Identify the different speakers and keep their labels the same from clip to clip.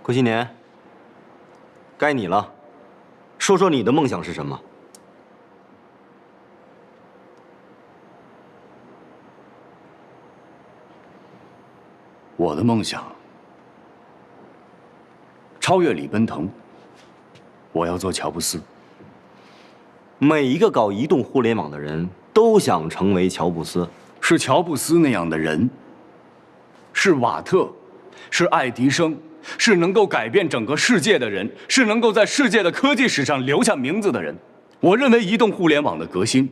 Speaker 1: 郭新年，该你了，说说你的梦想是什么？
Speaker 2: 我的梦想超越李奔腾，我要做乔布斯。
Speaker 1: 每一个搞移动互联网的人都想成为乔布斯，
Speaker 2: 是乔布斯那样的人，是瓦特，是爱迪生，是能够改变整个世界的人，是能够在世界的科技史上留下名字的人。我认为移动互联网的革新，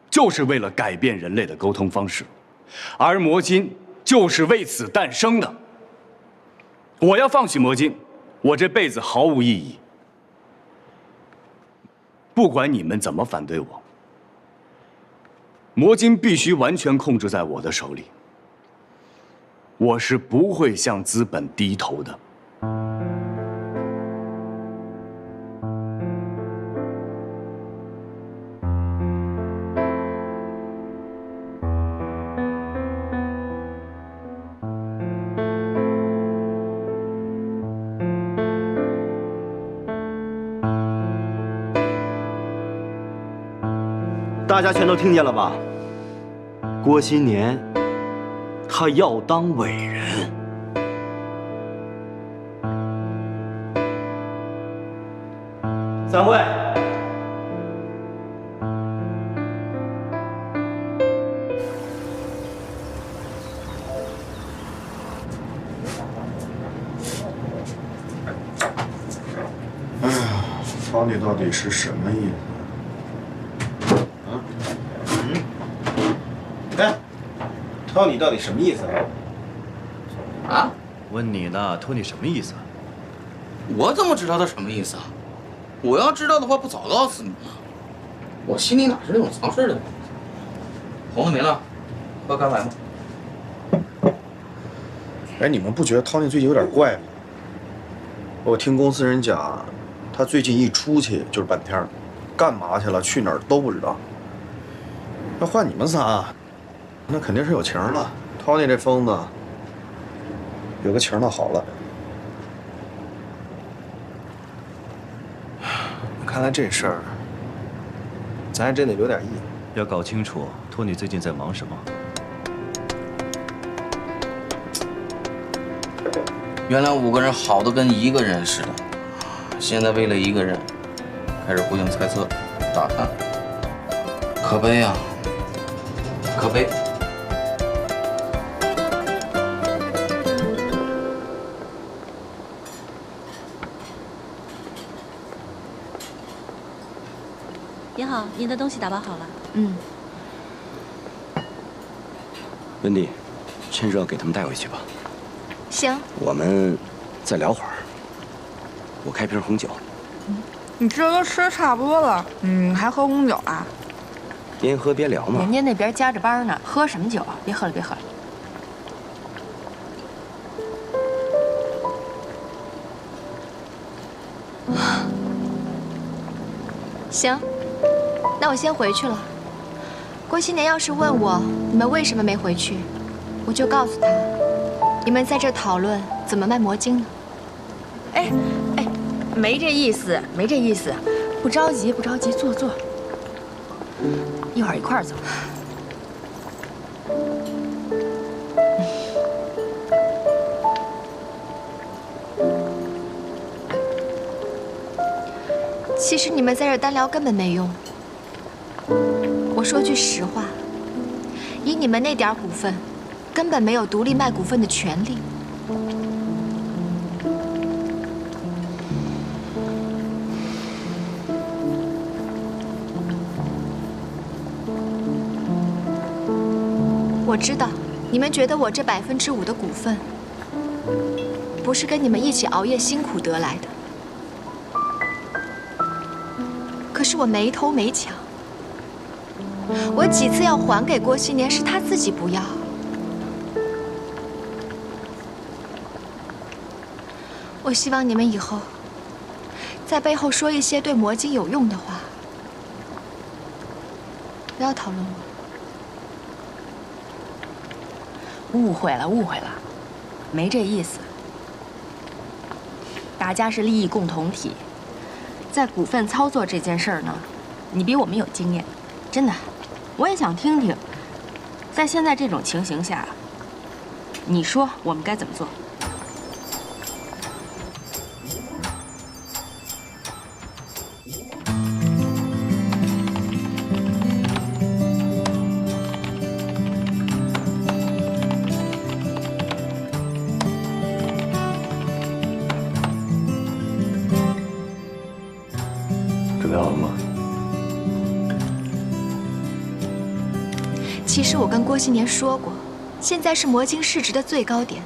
Speaker 2: 就是为了改变人类的沟通方式，而魔晶就是为此诞生的。我要放弃魔晶，我这辈子毫无意义。不管你们怎么反对我，魔晶必须完全控制在我的手里。我是不会向资本低头的。
Speaker 1: 大家全都听见了吧？郭新年，他要当伟人。散会。
Speaker 3: 哎呀，操你到底是什么意思？
Speaker 4: 哎，托你到底什么意思啊？啊？
Speaker 5: 问你呢，托你什么意思？
Speaker 4: 我怎么知道他什么意思啊？我要知道的话，不早告诉你吗？我心里哪是那种藏事的？红了没了？喝咖啡吗？
Speaker 3: 哎，你们不觉得 Tony 最近有点怪吗？我听公司人讲，他最近一出去就是半天，干嘛去了，去哪儿都不知道。要换你们仨，那肯定是有情了。Tony 这疯子，有个情那好了。看来这事儿，咱还真得留点意。
Speaker 5: 要搞清楚托尼最近在忙什么。
Speaker 4: 原来5个人好的跟1个人似的，现在为了1个人，开始互相猜测、打探，可悲啊，可悲。
Speaker 6: 您好，您的东西打包好了。
Speaker 1: 温迪，趁热给他们带回去吧。
Speaker 7: 行。
Speaker 1: 我们再聊会儿。我开瓶红酒。
Speaker 8: 你这都吃差不多了，还喝红酒啊？
Speaker 1: 边喝边聊嘛。
Speaker 7: 人家那边加着班呢，喝什么酒啊？别喝了，别喝了。行，那我先回去了。郭新年要是问我你们为什么没回去，我就告诉他，你们在这讨论怎么卖魔晶呢。
Speaker 9: 哎，没这意思，没这意思，不着急，不着急，坐坐，一会儿一块儿走。
Speaker 7: 其实你们在这单聊根本没用。我说句实话，以你们那点股份，根本没有独立卖股份的权利。我知道，你们觉得我这5%的股份，不是跟你们一起熬夜辛苦得来的。可是我没偷没抢，我几次要还给郭新年，是他自己不要。我希望你们以后在背后说一些对魔晶有用的话，不要讨论我。
Speaker 9: 误会了，误会了，没这意思。大家是利益共同体，在股份操作这件事儿呢，你比我们有经验，真的。我也想听听，在现在这种情形下，你说我们该怎么做？
Speaker 2: 准备好了吗？
Speaker 7: 其实我跟郭新年说过，现在是魔晶市值的最高点，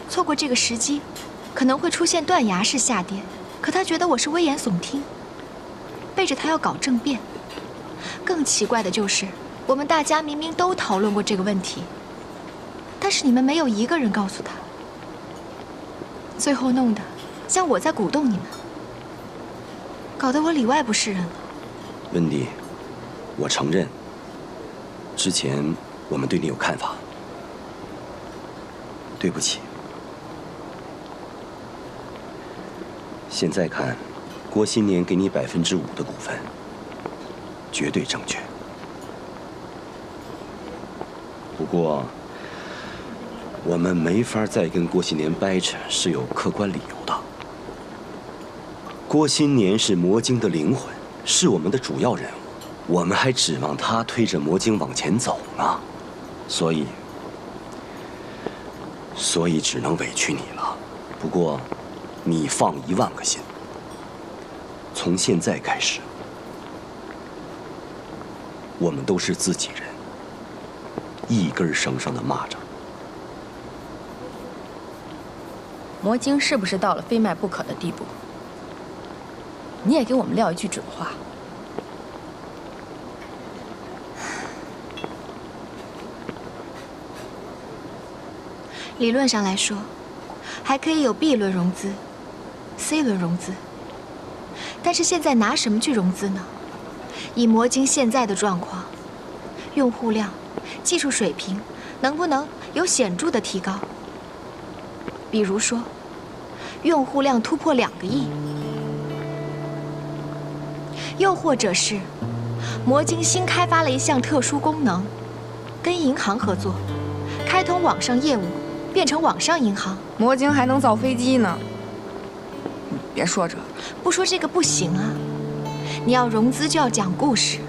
Speaker 7: 错过这个时机，可能会出现断崖式下跌。可他觉得我是危言耸听，背着他要搞政变。更奇怪的就是，我们大家明明都讨论过这个问题，但是你们没有一个人告诉他，最后弄得像我在鼓动你们，搞得我里外不是人了。
Speaker 10: 温迪，我承认，之前我们对你有看法，对不起。现在看，郭新年给你5%的股份，绝对正确。不过，我们没法再跟郭新年掰扯，是有客观理由的。郭新年是魔晶的灵魂，是我们的主要人物，我们还指望他推着魔晶往前走呢，所以只能委屈你了。不过，你放10000个心，从现在开始，我们都是自己人，一根绳上的蚂蚱。
Speaker 9: 魔晶是不是到了非卖不可的地步？你也给我们撂一句准话。
Speaker 7: 理论上来说，还可以有 B 轮融资、C 轮融资，但是现在拿什么去融资呢？以魔晶现在的状况，用户量、技术水平能不能有显著的提高？比如说，用户量突破2个亿，又或者是魔晶新开发了一项特殊功能，跟银行合作，开通网上业务，变成网上银行。
Speaker 8: 魔晶还能造飞机呢。别说这，
Speaker 7: 不说这个不行啊！你要融资就要讲故事，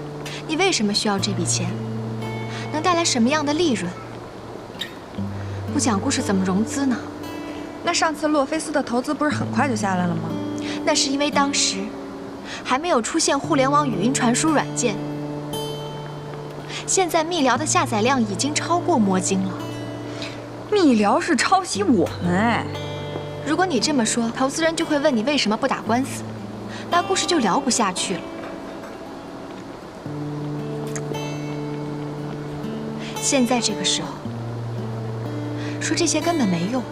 Speaker 7: 你为什么需要这笔钱？能带来什么样的利润？不讲故事怎么融资呢？
Speaker 8: 那上次洛菲斯的投资不是很快就下来了吗？
Speaker 7: 那是因为当时还没有出现互联网语音传输软件，现在密聊的下载量已经超过魔晶了。
Speaker 8: 密聊是抄袭我们哎！
Speaker 7: 如果你这么说，投资人就会问你为什么不打官司，那故事就聊不下去了。现在这个时候，说这些根本没用。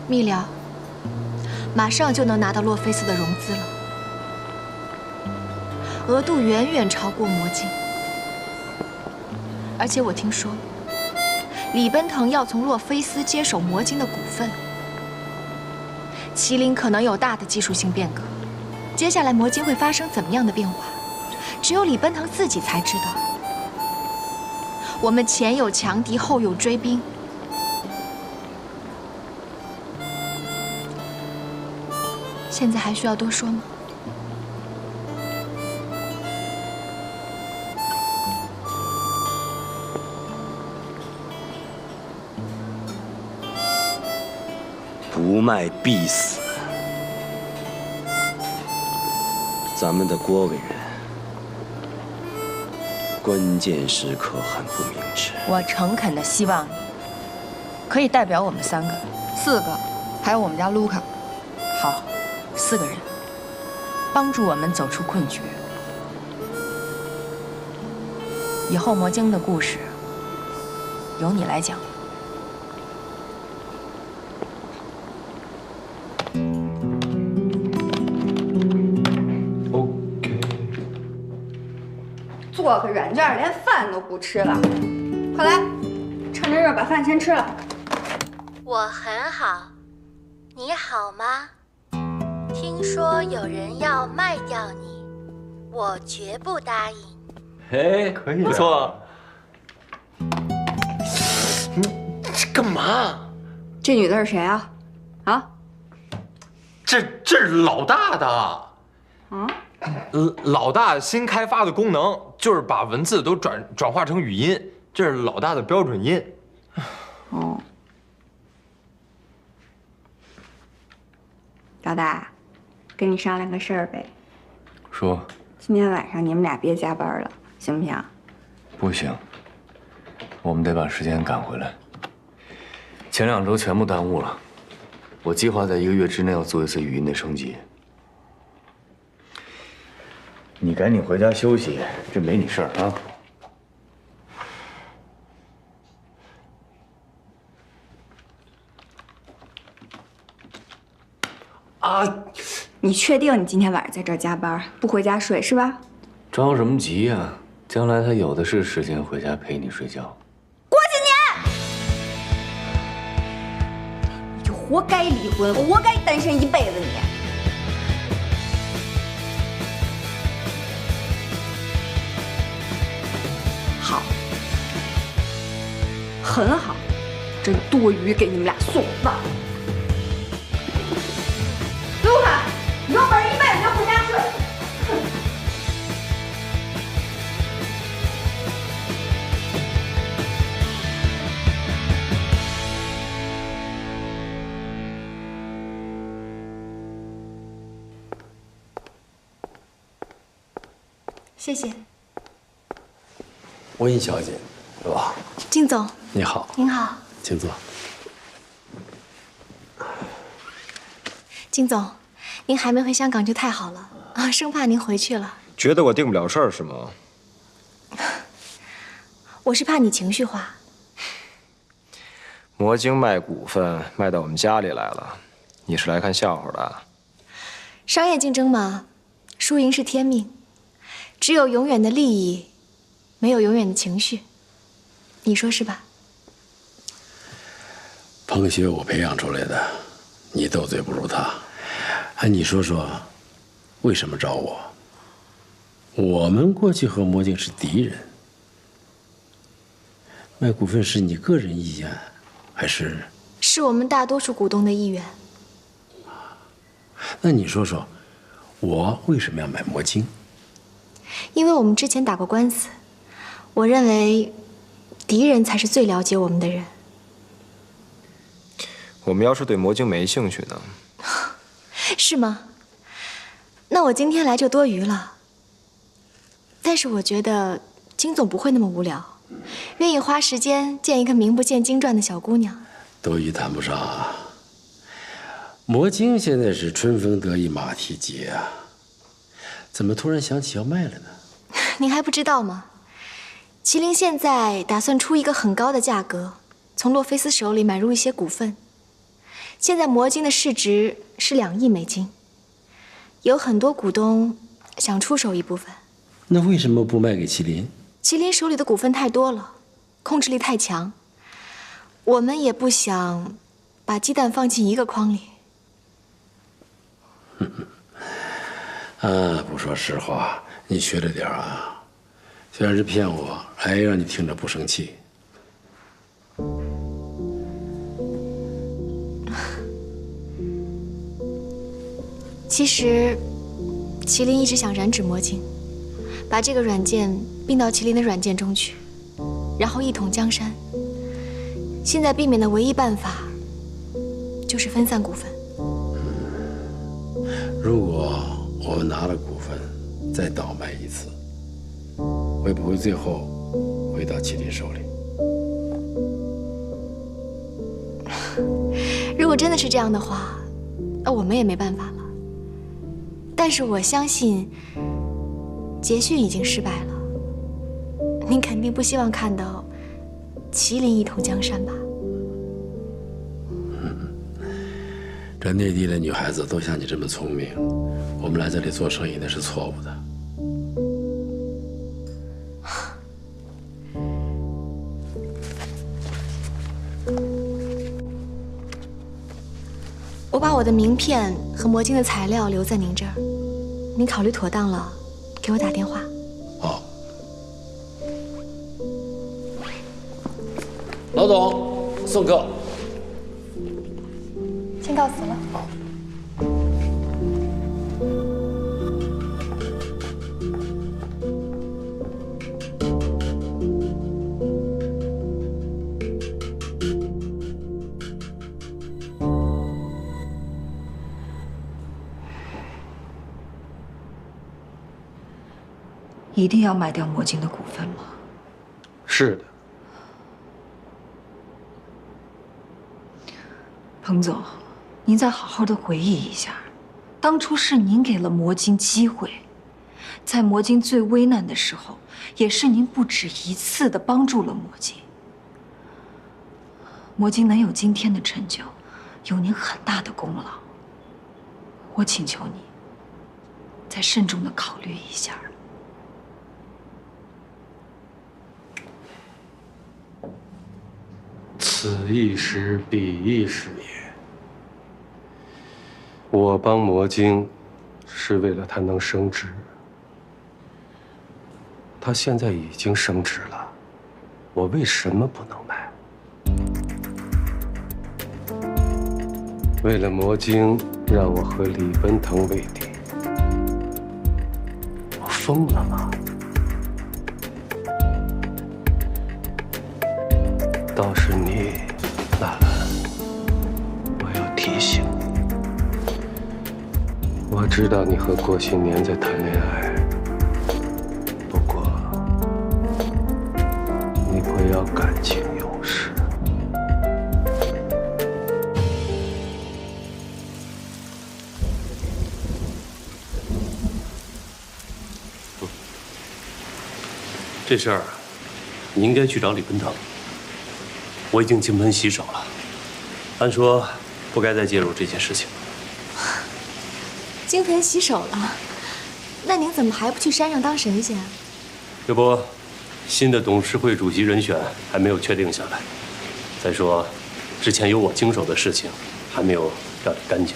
Speaker 7: 密聊马上就能拿到洛菲斯的融资了，额度远远超过魔晶。而且我听说，李奔腾要从洛菲斯接手魔晶的股份，麒麟可能有大的技术性变革。接下来魔晶会发生怎么样的变化，只有李奔腾自己才知道。我们前有强敌，后有追兵。现在还需要多说吗？
Speaker 10: 不卖必死。咱们的郭委员，关键时刻很不明智。
Speaker 9: 我诚恳的希望你可以代表我们3个、
Speaker 8: 4个，还有我们家卢卡。
Speaker 9: 好，4个人，帮助我们走出困局。以后魔晶的故事由你来讲。
Speaker 8: 做个软件连饭都不吃了。快来，趁着热把饭先吃了。
Speaker 11: 我很好，你好吗？听说有人要卖掉你，我绝不答应。
Speaker 12: 哎，可以，不错。你这干嘛？
Speaker 8: 这女的是谁啊？啊？
Speaker 12: 这是老大的。
Speaker 8: 啊？
Speaker 12: 老大新开发的功能就是把文字都转化成语音，这是老大的标准音。
Speaker 8: 哦。老大，跟你商量个事儿呗。
Speaker 2: 说。
Speaker 8: 今天晚上你们俩别加班了，行不行？
Speaker 2: 不行，我们得把时间赶回来。前2周全部耽误了，我计划在1个月之内要做一次语音的升级。你赶紧回家休息，这没你事儿
Speaker 12: 啊！啊！
Speaker 8: 你确定你今天晚上在这儿加班，不回家睡是吧？
Speaker 2: 着什么急呀？将来他有的是时间回家陪你睡觉。
Speaker 8: 郭新年，你就活该离婚，活该单身一辈子你。好，很好，真多余，给你们俩送饭。卢卡，有本事一辈子就回家睡。哼。
Speaker 7: 谢谢。
Speaker 13: 温小姐，是吧？
Speaker 7: 靳总，
Speaker 13: 你好。
Speaker 7: 您好，
Speaker 13: 请坐。
Speaker 7: 靳总，您还没回香港就太好了啊，生怕您回去了。
Speaker 3: 觉得我定不了事儿是吗？
Speaker 7: 我是怕你情绪化。
Speaker 3: 魔晶卖股份卖到我们家里来了，你是来看笑话的？
Speaker 7: 商业竞争嘛，输赢是天命，只有永远的利益，没有永远的情绪，你说是吧？
Speaker 13: 彭学我培养出来的，你斗嘴不如他。哎，你说说，为什么找我？我们过去和魔镜是敌人，卖股份是你个人意愿，还是？
Speaker 7: 是我们大多数股东的意愿。
Speaker 13: 那你说说，我为什么要买魔晶？
Speaker 7: 因为我们之前打过官司，我认为敌人才是最了解我们的人。
Speaker 3: 我们要是对魔晶没兴趣呢？
Speaker 7: 是吗？那我今天来就多余了。但是我觉得金总不会那么无聊，愿意花时间见一个名不见经传的小姑娘。
Speaker 13: 多余谈不上啊。魔晶现在是春风得意马蹄疾啊，怎么突然想起要卖了呢？
Speaker 7: 您还不知道吗？麒麟现在打算出一个很高的价格，从洛菲斯手里买入一些股份。现在魔晶的市值是2亿美金，有很多股东想出手一部分。
Speaker 13: 那为什么不卖给麒麟？
Speaker 7: 麒麟手里的股份太多了，控制力太强，我们也不想把鸡蛋放进一个筐里。
Speaker 13: 啊，不说实话，你学着点啊。虽然是骗我，哎，让你听着不生气。
Speaker 7: 其实，麒麟一直想染指魔晶，把这个软件并到麒麟的软件中去，然后一统江山。现在避免的唯一办法，就是分散股份。
Speaker 13: 如果我们拿了股份，再倒卖一次，会不会最后回到麒麟手里？
Speaker 7: 如果真的是这样的话，那我们也没办法了。但是我相信，捷讯已经失败了。您肯定不希望看到麒麟一统江山吧？
Speaker 13: 这内地的女孩子都像你这么聪明，我们来这里做生意那是错误的。
Speaker 7: 我的名片和魔晶的材料留在您这儿，您考虑妥当了，给我打电话。
Speaker 13: 好。老总，送客。
Speaker 7: 先告辞了。
Speaker 13: 好。
Speaker 14: 一定要卖掉魔晶的股份吗？
Speaker 12: 是的。
Speaker 14: 彭总，您再好好的回忆一下，当初是您给了魔晶机会，在魔晶最危难的时候，也是您不止一次的帮助了魔晶。魔晶能有今天的成就，有您很大的功劳。我请求你，再慎重的考虑一下。
Speaker 12: 此一时，彼一时也。我帮魔晶，是为了他能升职。他现在已经升职了，我为什么不能卖？为了魔晶，让我和李奔腾为敌，我疯了吗？倒是你，纳兰，我要提醒你，我知道你和郭新年在谈恋爱，不过你不要感情用事。
Speaker 15: 这事儿，你应该去找李奔腾。我已经金盆洗手了，按说不该再介入这件事情。
Speaker 7: 金盆洗手了，那您怎么还不去山上当神仙？
Speaker 15: 这不，新的董事会主席人选还没有确定下来。再说，之前由我经手的事情还没有料理干净。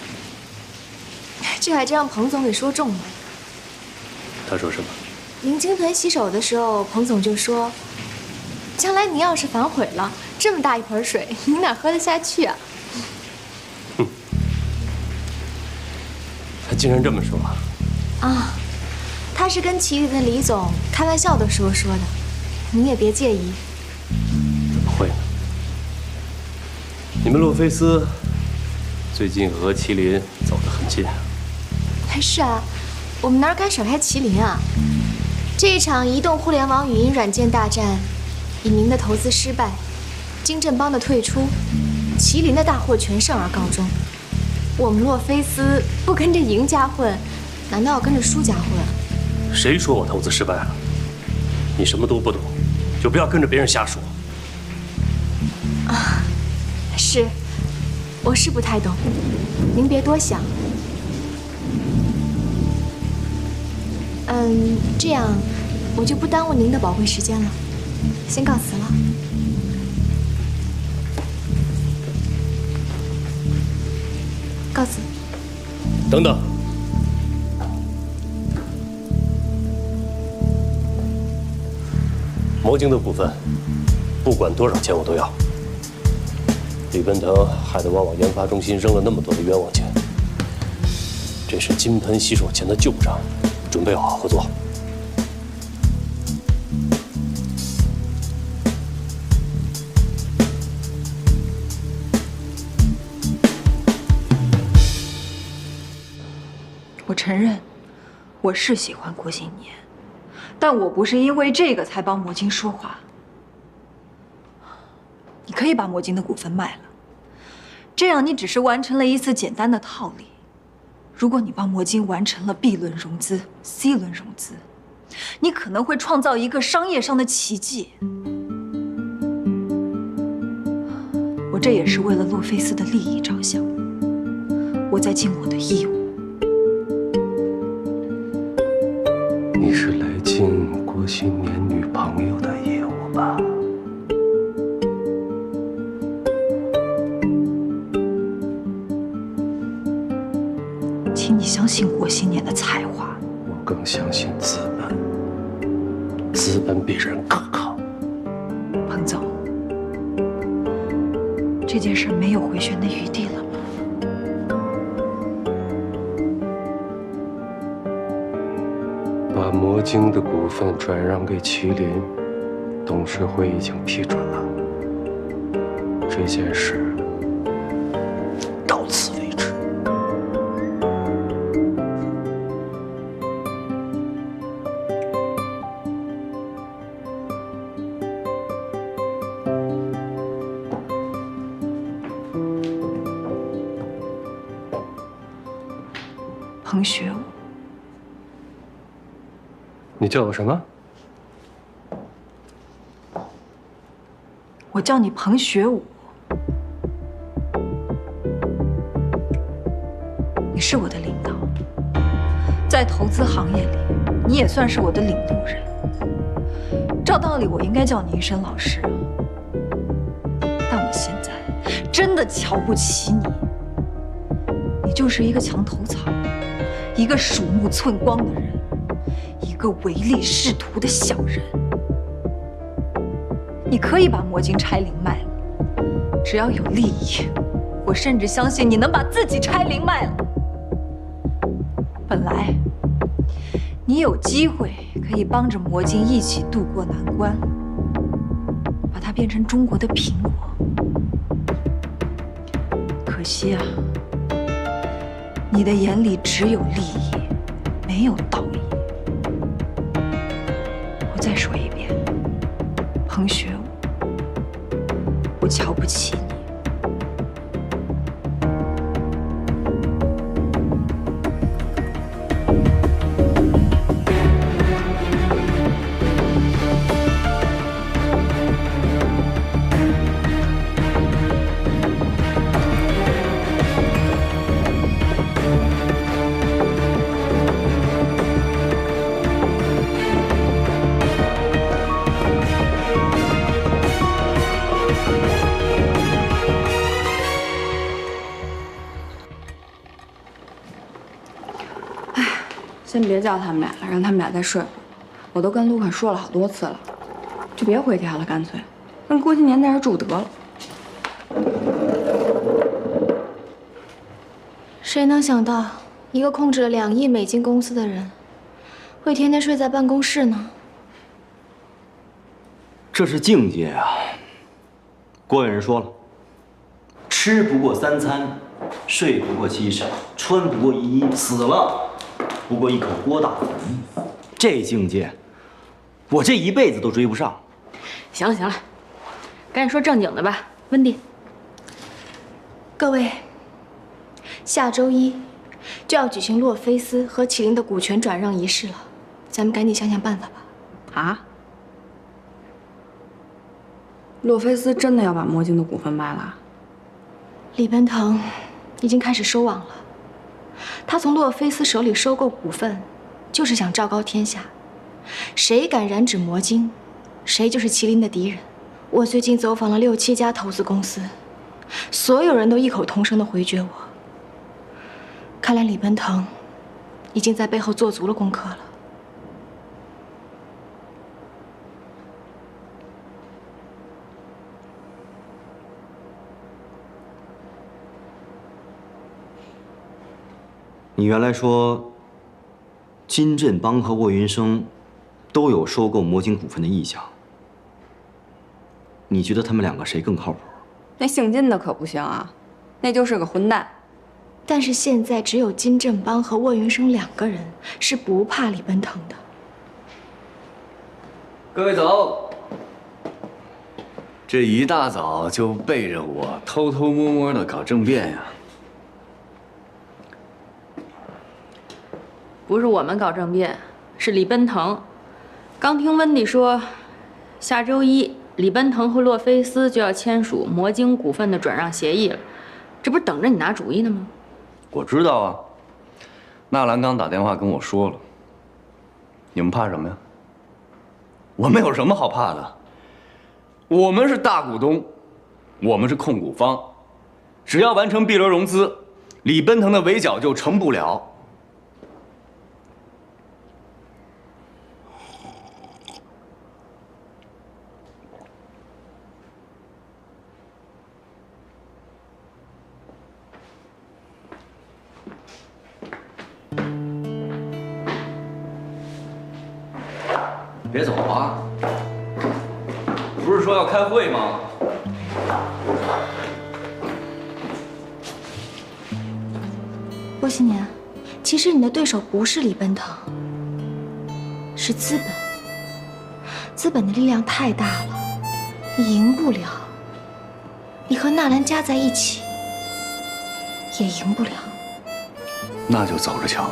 Speaker 7: 这还真让彭总给说中了。
Speaker 15: 他说什么？
Speaker 7: 您金盆洗手的时候，彭总就说，将来您要是反悔了，这么大一盆水，您哪喝得下去啊？
Speaker 15: 哼，他竟然这么说。
Speaker 7: 啊，他是跟麒麟的李总开玩笑的时候说的，您也别介意。
Speaker 15: 怎么会呢？你们洛菲斯最近和麒麟走得很近啊。
Speaker 7: 是啊，我们哪敢甩开麒麟啊？这一场移动互联网语音软件大战，以您的投资失败，金正邦的退出，麒麟的大获全胜而告终。我们洛菲斯不跟着赢家混，难道要跟着输家混？
Speaker 15: 谁说我投资失败了？你什么都不懂，就不要跟着别人瞎说。
Speaker 7: 啊，是，我是不太懂，您别多想。这样我就不耽误您的宝贵时间了，先告辞了。告辞。
Speaker 15: 等等，魔晶的股份，不管多少钱我都要。李奔腾害得往研发中心扔了那么多的冤枉钱，这是金盆洗手前的旧账，准备好合作。
Speaker 14: 我承认，我是喜欢郭新年，但我不是因为这个才帮魔晶说话。你可以把魔晶的股份卖了，这样你只是完成了一次简单的套利。如果你帮魔晶完成了 B 轮融资、C 轮融资，你可能会创造一个商业上的奇迹。我这也是为了洛菲斯的利益着想，我在尽我的义务。
Speaker 15: 你是来尽郭新年女朋友的义务吧？
Speaker 14: 相信郭新年的才华，
Speaker 12: 我更相信资本。资本比人可靠。
Speaker 14: 彭总，这件事没有回旋的余地了吗？
Speaker 12: 把魔晶的股份转让给麒麟，董事会已经批准了。这件事到此为止。
Speaker 14: 彭学武，
Speaker 12: 你叫我什么？
Speaker 14: 我叫你彭学武。你是我的领导，在投资行业里，你也算是我的领路人。照道理，我应该叫你一声老师，但我现在真的瞧不起你。你就是一个墙头草，一个鼠目寸光的人，一个唯利是图的小人。你可以把魔晶拆零卖了，只要有利益，我甚至相信你能把自己拆零卖了。本来你有机会可以帮着魔晶一起渡过难关，把它变成中国的苹果。可惜啊，你的眼里只有利益，没有道义。我再说一遍，彭学武，我瞧不起你。
Speaker 8: 先别叫他们俩了，让他们俩再睡会儿。我都跟卢卡说了好多次了，就别回家了，干脆跟郭新年在这住得了。
Speaker 7: 谁能想到，一个控制了2亿美金公司的人，会天天睡在办公室呢？
Speaker 1: 这是境界啊！郭伟人说了，吃不过3餐，睡不过7晌，穿不过1衣，死了不过一口锅大坟。这境界，我这一辈子都追不上。
Speaker 9: 行了行了，赶紧说正经的吧，温迪。
Speaker 7: 各位，下周1就要举行洛菲斯和麒麟的股权转让仪式了，咱们赶紧想想办法吧。
Speaker 8: 啊？洛菲斯真的要把魔晶的股份卖了？
Speaker 7: 李奔腾已经开始收网了。他从洛菲斯手里收购股份，就是想昭告天下，谁敢染指魔晶，谁就是麒麟的敌人。我最近走访了6、7家投资公司，所有人都异口同声地回绝我。看来李奔腾已经在背后做足了功课了。
Speaker 1: 你原来说，金振邦和沃云生都有收购魔晶股份的意向，你觉得他们2个谁更靠谱？
Speaker 8: 那姓金的可不行啊，那就是个混蛋。
Speaker 7: 但是现在只有金振邦和沃云生2个人是不怕李奔腾的。
Speaker 2: 各位早。这一大早就背着我偷偷摸摸的搞政变呀？
Speaker 9: 不是我们搞政变，是李奔腾。刚听温迪说，下周1李奔腾和洛菲斯就要签署魔晶股份的转让协议了，这不是等着你拿主意呢吗？
Speaker 2: 我知道啊，纳兰刚打电话跟我说了。你们怕什么呀？我们有什么好怕的？我们是大股东，我们是控股方，只要完成 B 轮融资，李奔腾的围剿就成不了。别走啊！不是说要开会吗？
Speaker 7: 郭新年，其实你的对手不是李奔腾，是资本。资本的力量太大了，你赢不了。你和纳兰加在一起，也赢不了。
Speaker 2: 那就走着瞧。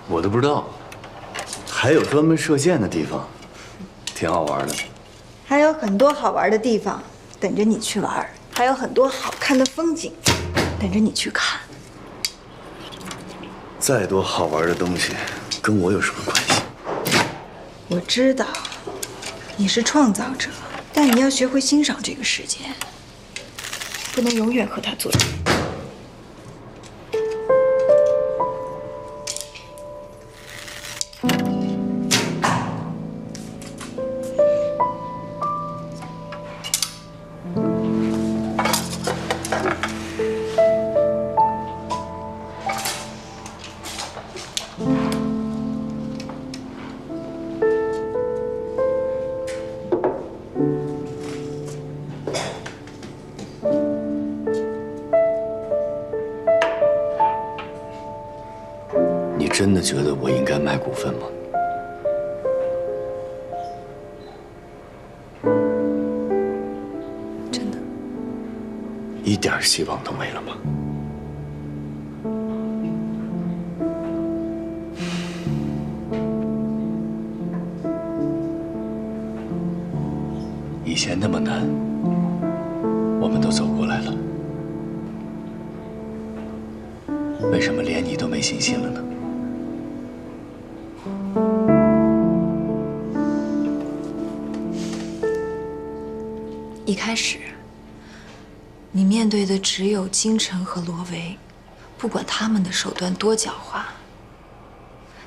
Speaker 2: 我都不知道，还有专门射箭的地方，挺好玩的。
Speaker 14: 还有很多好玩的地方等着你去玩，还有很多好看的风景等着你去看。
Speaker 2: 再多好玩的东西，跟我有什么关系？
Speaker 14: 我知道你是创造者，但你要学会欣赏这个世界，不能永远和它作对。
Speaker 2: 你真的觉得我应该卖股份吗？
Speaker 14: 真的，
Speaker 2: 一点希望都没了吗？以前那么难，我们都走过来了，为什么连你都没信心了呢？
Speaker 14: 一开始，你面对的只有京城和罗维，不管他们的手段多狡猾，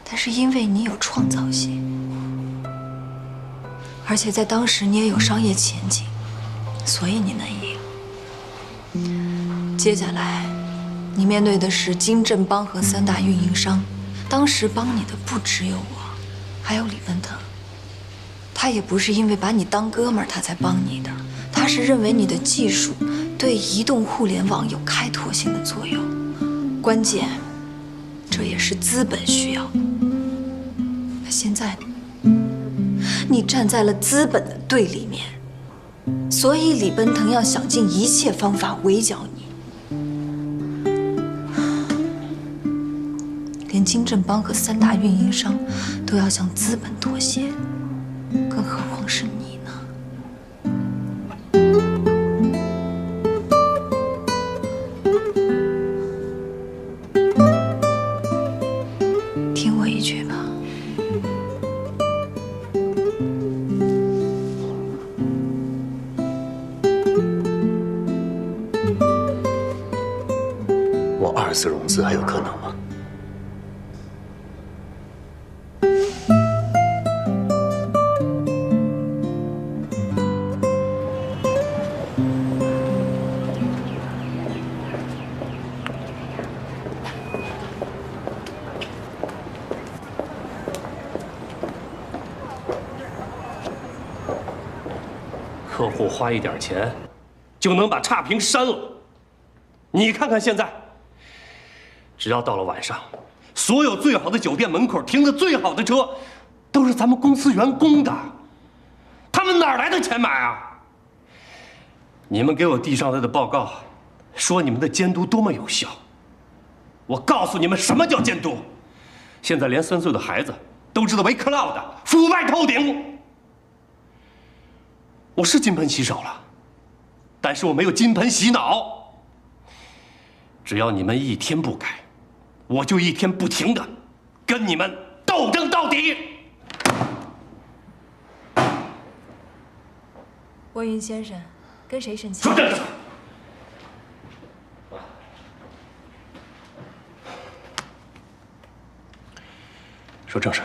Speaker 14: 但是因为你有创造性，而且在当时你也有商业前景，所以你能赢。接下来，你面对的是金正帮和3大运营商，当时帮你的不只有我，还有李奔腾。他也不是因为把你当哥们儿他才帮你的。他是认为你的技术对移动互联网有开拓性的作用，关键，这也是资本需要的。那现在，你站在了资本的对立面，所以李奔腾要想尽一切方法围剿你，连金正帮和3大运营商都要向资本妥协，更何况是你呢？听我一句吧。
Speaker 2: 我2次融资还有可能吗？
Speaker 15: 客户花一点钱，就能把差评删了。你看看现在，只要到了晚上，所有最好的酒店门口停的最好的车，都是咱们公司员工的，他们哪来的钱买啊？你们给我递上来的报告，说你们的监督多么有效。我告诉你们，什么叫监督？现在连3岁的孩子都知道为 cloud 腐败透顶。我是金盆洗手了，但是我没有金盆洗脑。只要你们一天不改，我就一天不停的跟你们斗争到底。
Speaker 14: 温云先生，跟谁生气？
Speaker 15: 说正事。说正事。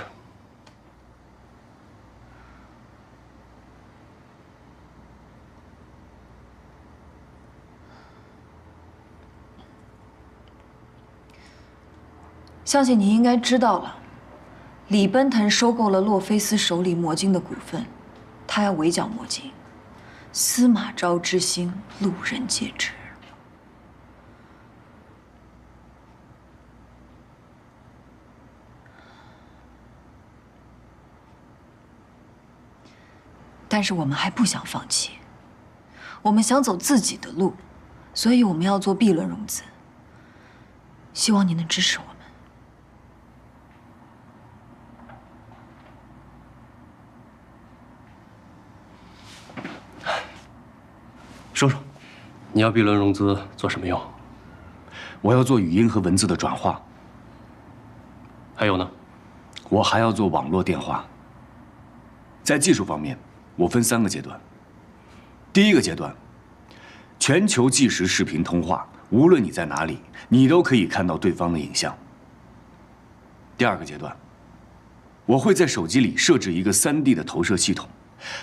Speaker 14: 相信你应该知道了，李奔腾收购了洛菲斯手里魔晶的股份，他要围剿魔晶，司马昭之心，路人皆知。但是我们还不想放弃，我们想走自己的路，所以我们要做 B 轮融资。希望你能支持我们。
Speaker 15: 说说，你要 B 轮融资做什么用？
Speaker 2: 我要做语音和文字的转化。
Speaker 15: 还有呢？
Speaker 2: 我还要做网络电话。在技术方面，我分3个阶段。第一个阶段，全球即时视频通话，无论你在哪里，你都可以看到对方的影像。第2个阶段，我会在手机里设置一个3D 的投射系统，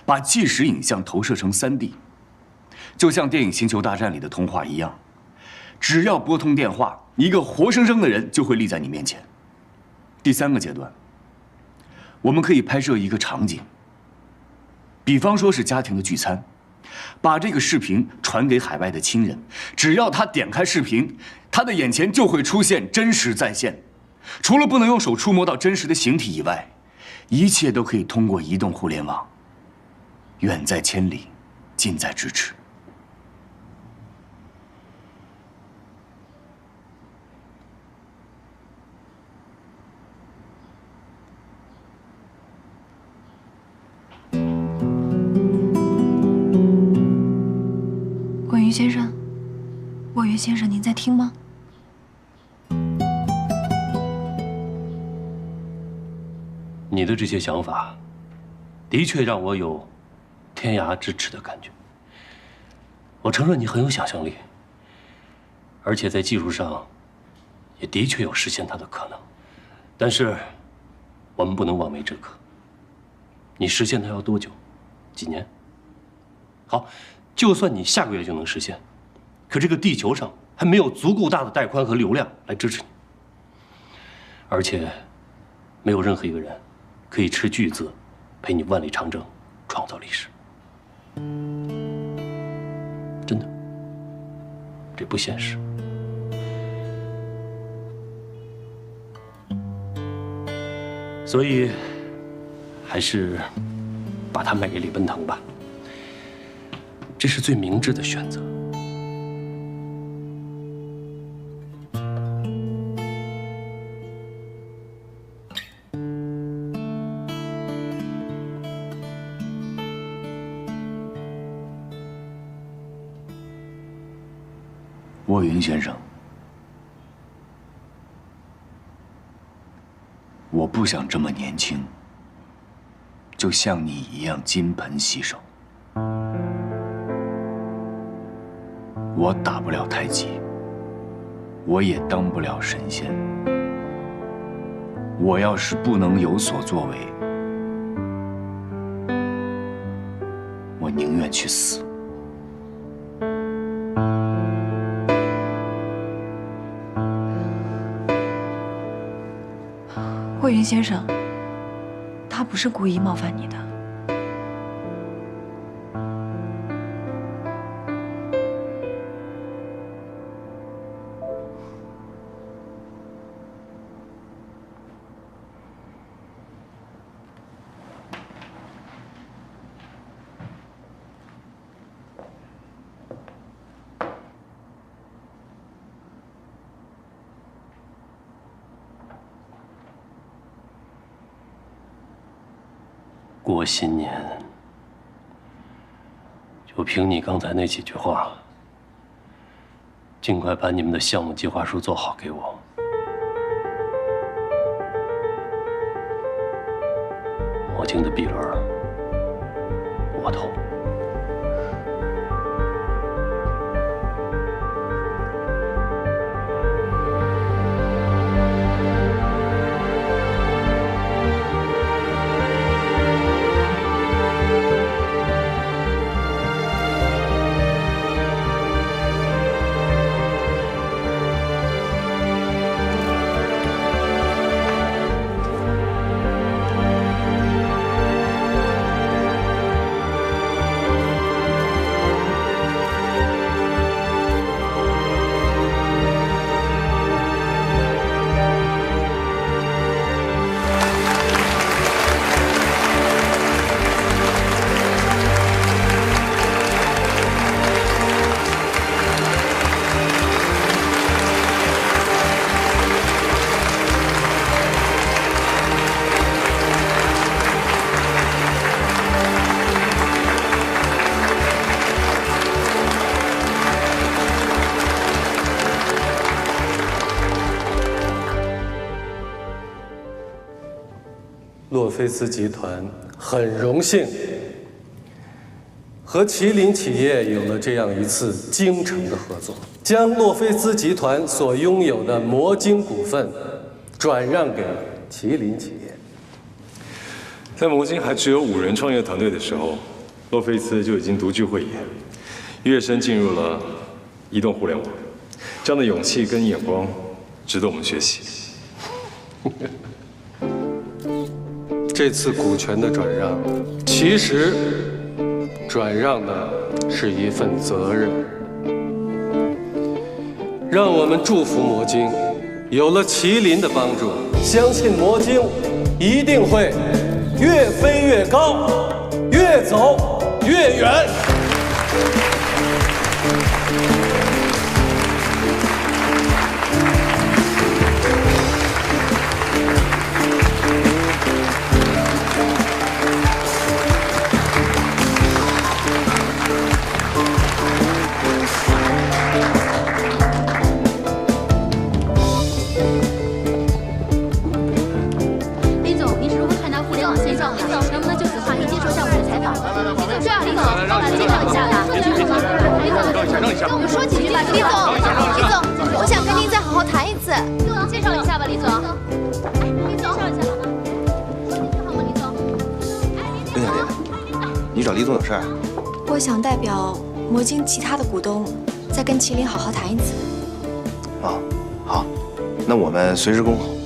Speaker 2: 把即时影像投射成3D。就像电影《星球大战》里的通话一样，只要拨通电话，一个活生生的人就会立在你面前。第3个阶段，我们可以拍摄一个场景，比方说是家庭的聚餐，把这个视频传给海外的亲人，只要他点开视频，他的眼前就会出现真实再现。除了不能用手触摸到真实的形体以外，一切都可以通过移动互联网，远在千里，近在咫尺。
Speaker 14: 关云先生，沃云先生，您在听吗？
Speaker 15: 你的这些想法，的确让我有天涯咫尺的感觉。我承认你很有想象力，而且在技术上，也的确有实现它的可能。但是，我们不能望梅止渴。你实现它要多久？几年？好，就算你下个月就能实现，可这个地球上还没有足够大的带宽和流量来支持你，而且，没有任何一个人可以斥巨资陪你万里长征，创造历史。真的，这不现实。所以，还是把它卖给李奔腾吧，这是最明智的选择。
Speaker 2: 沃云先生，我不想这么年轻，就像你一样金盆洗手。我打不了太极，我也当不了神仙。我要是不能有所作为，我宁愿去死。
Speaker 14: 霍云先生，他不是故意冒犯你的。
Speaker 15: 过新年，就凭你刚才那几句话，尽快把你们的项目计划书做好给我。魔晶的 B 轮，我投。
Speaker 12: 洛菲斯集团很荣幸和麒麟企业有了这样一次精诚的合作，将洛菲斯集团所拥有的魔晶股份转让给麒麟企业。
Speaker 16: 在魔晶还只有5人创业团队的时候，洛菲斯就已经独具慧眼，跃升进入了移动互联网。这样的勇气跟眼光，值得我们学习。
Speaker 12: 这次股权的转让，其实转让的是一份责任。让我们祝福魔晶，有了麒麟的帮助，相信魔晶一定会越飞越高，越走越远。
Speaker 7: 我说几句吧，李总，我想跟您再好好谈一次。介绍一下吧，李总。介绍一下好吗？好吗，李总？
Speaker 3: 林小丽，你找李总有事儿？
Speaker 7: 我想代表魔晶其他的股东，再跟麒麟好好谈一次。
Speaker 3: 啊，好，那我们随时恭候。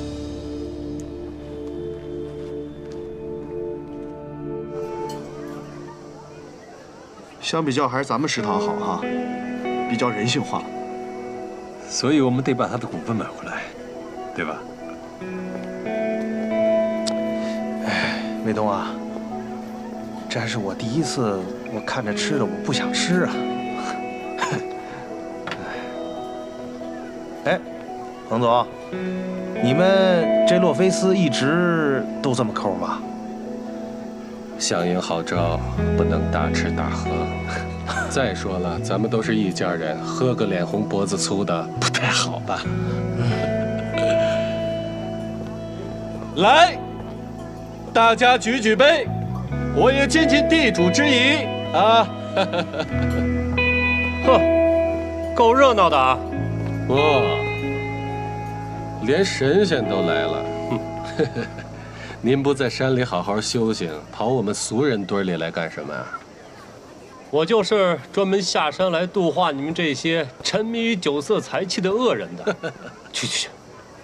Speaker 3: 相比较还是咱们食堂好哈，比较人性化。
Speaker 15: 所以我们得把他的股份买回来，对吧？
Speaker 3: 哎，卫东啊，这还是我第一次，我看着吃的我不想吃啊。哎，彭总，你们这洛菲斯一直都这么抠吗？
Speaker 12: 响应号召，不能大吃大喝。再说了，咱们都是一家人，喝个脸红脖子粗的不太好吧？来，大家举举杯，我也尽尽地主之谊啊！
Speaker 15: 哼，够热闹的啊！
Speaker 12: 哇，连神仙都来了。您不在山里好好修行，跑我们俗人堆里来干什么呀？
Speaker 15: 我就是专门下山来度化你们这些沉迷于酒色财气的恶人的。去，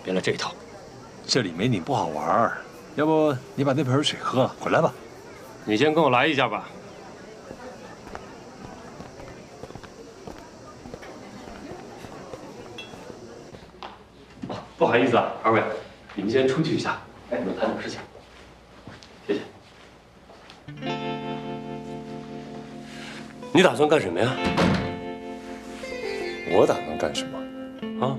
Speaker 15: 别来这一套。
Speaker 16: 这里没你不好玩，要不你把那盆水喝了，回来吧。
Speaker 15: 你先跟我来一下吧。不好意思啊，二位，你们先出去一下，我们谈点事情。谢谢。你打算干什么呀？
Speaker 16: 我打算干什么？
Speaker 15: 啊？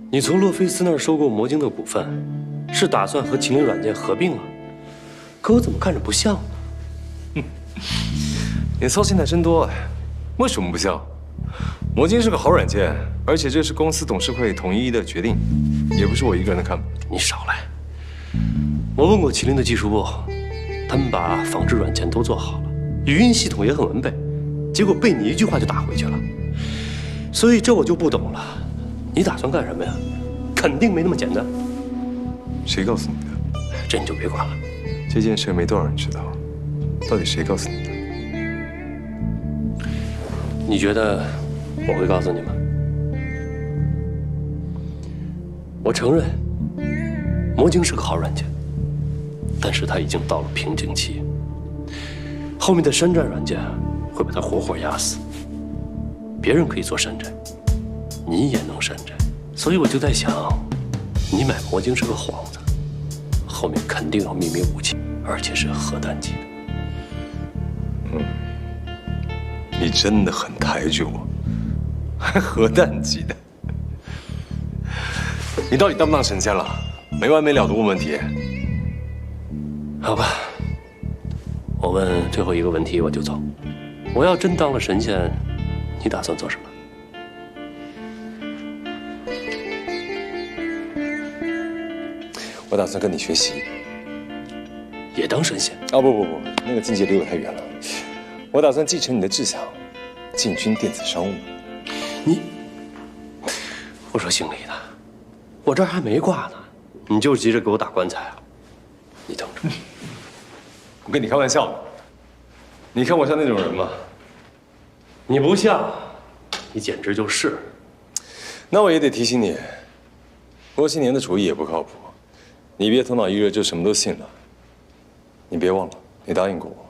Speaker 15: 你从洛菲斯那儿收购魔晶的股份，是打算和麒麟软件合并啊？可我怎么看着不像呢？
Speaker 16: 你操心的真多哎，为什么不像？魔晶是个好软件，而且这是公司董事会统一的决定，也不是我一个人的看法。
Speaker 15: 你少来！我问过麒麟的技术部，他们把仿制软件都做好了，语音系统也很完备，结果被你一句话就打回去了。所以这我就不懂了，你打算干什么呀？肯定没那么简单。
Speaker 16: 谁告诉你的？
Speaker 15: 这你就别管了。
Speaker 16: 这件事没多少人知道，到底谁告诉你的？
Speaker 15: 你觉得我会告诉你吗？我承认，魔晶是个好软件，但是它已经到了瓶颈期，后面的山寨软件会把它活活压死。别人可以做山寨，你也能山寨，所以我就在想，你买魔晶是个幌子，后面肯定有秘密武器，而且是核弹级的。
Speaker 16: 你真的很抬举我，还核弹级的。你到底当不当神仙了？没完没了的问问题。
Speaker 15: 好吧，我问最后一个问题我就走。我要真当了神仙，你打算做什么？
Speaker 16: 我打算跟你学习，
Speaker 15: 也当神仙？
Speaker 16: 啊不，那个境界离我太远了。我打算继承你的志向，进军电子商务。
Speaker 15: 我说姓李的，我这儿还没挂呢，你就急着给我打棺材啊？你等着！
Speaker 16: 我跟你开玩笑呢。你看我像那种人吗？
Speaker 15: 你不像，你简直就是。
Speaker 16: 那我也得提醒你，郭新年的主意也不靠谱，你别头脑一热就什么都信了。你别忘了，你答应过我，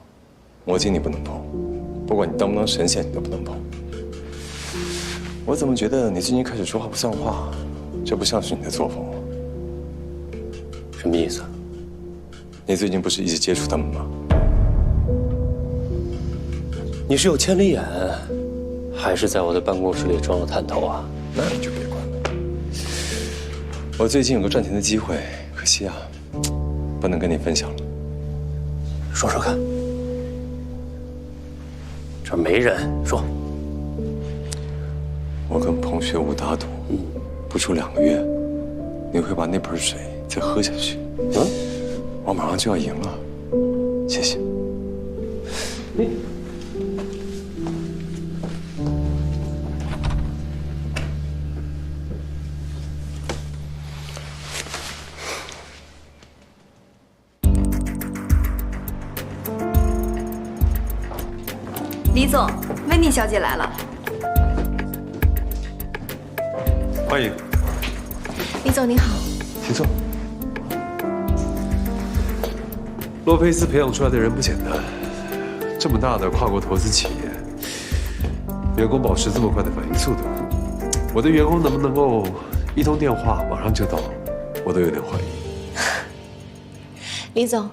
Speaker 16: 魔晶你不能碰，不管你当不当神仙，你都不能碰。我怎么觉得你最近开始说话不算话？这不像是你的作风。
Speaker 15: 什么意思？
Speaker 16: 你最近不是一直接触他们吗？
Speaker 15: 你是有千里眼，还是在我的办公室里装了探头啊？
Speaker 16: 那你就别管了。我最近有个赚钱的机会，可惜啊，不能跟你分享了。
Speaker 15: 说说看。这没人说。
Speaker 16: 我跟彭学武打赌，不出2个月，你会把那盆水再喝下去。我马上就要赢了，谢谢。
Speaker 14: 李总，温妮小姐来了。
Speaker 16: 欢迎，
Speaker 7: 李总你好，
Speaker 16: 请坐。洛佩斯培养出来的人不简单，这么大的跨国投资企业，员工保持这么快的反应速度，我的员工能不能够一通电话马上就到，我都有点怀疑。
Speaker 7: 李总，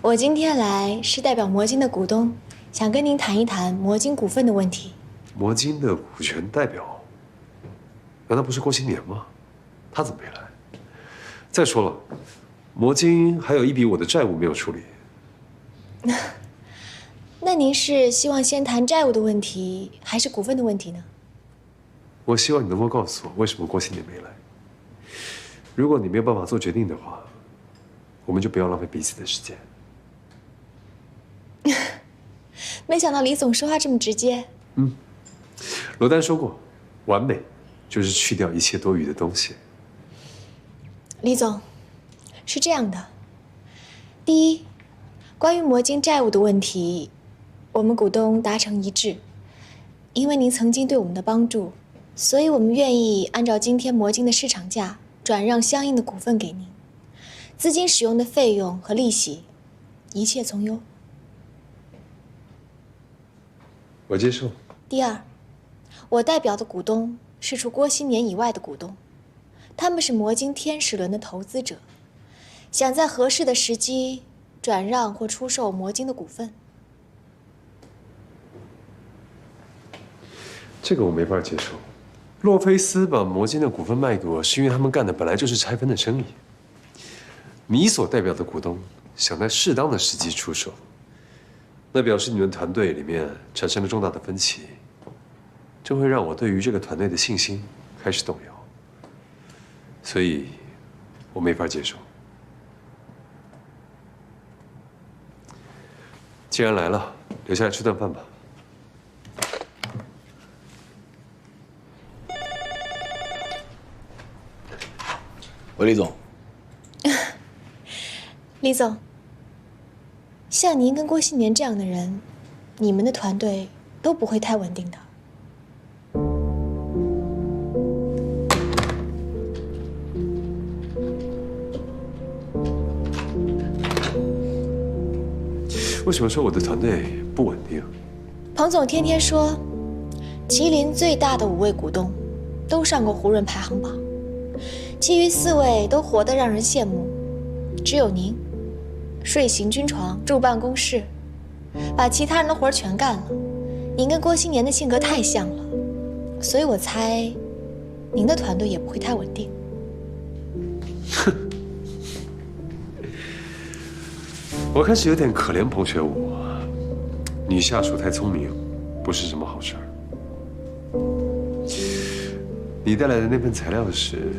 Speaker 7: 我今天来是代表魔晶的股东，想跟您谈一谈魔晶股份的问题。
Speaker 16: 魔晶的股权代表？难道不是郭新年吗？他怎么没来？再说了，魔晶还有一笔我的债务没有处理。
Speaker 7: 那您是希望先谈债务的问题，还是股份的问题呢？
Speaker 16: 我希望你能够告诉我，为什么郭新年没来。如果你没有办法做决定的话，我们就不要浪费彼此的时间。
Speaker 7: 没想到李总说话这么直接。
Speaker 16: 罗丹说过，完美就是去掉一切多余的东西。
Speaker 7: 李总，是这样的，第一，关于魔晶债务的问题，我们股东达成一致，因为您曾经对我们的帮助，所以我们愿意按照今天魔晶的市场价转让相应的股份给您，资金使用的费用和利息，一切从优。
Speaker 16: 我接受。
Speaker 7: 第二，我代表的股东是除郭新年以外的股东，他们是魔晶天使轮的投资者，想在合适的时机转让或出售魔晶的股份。
Speaker 16: 这个我没法接受。洛菲斯把魔晶的股份卖给我，是因为他们干的本来就是拆分的生意。你所代表的股东想在适当的时机出售，那表示你们团队里面产生了重大的分歧，这会让我对于这个团队的信心开始动摇，所以我没法接受。既然来了，留下来吃顿饭吧。
Speaker 13: 喂，李总。
Speaker 7: 李总，像您跟郭新年这样的人，你们的团队都不会太稳定的。
Speaker 16: 为什么说我的团队不稳定？
Speaker 7: 彭总天天说，麒麟最大的5位股东都上过胡润排行榜，其余4位都活得让人羡慕，只有您睡行军床，住办公室，把其他人的活全干了。您跟郭新年的性格太像了，所以我猜，您的团队也不会太稳定。
Speaker 16: 哼，我开始有点可怜彭学武，女下属太聪明，不是什么好事儿。你带来的那份材料是？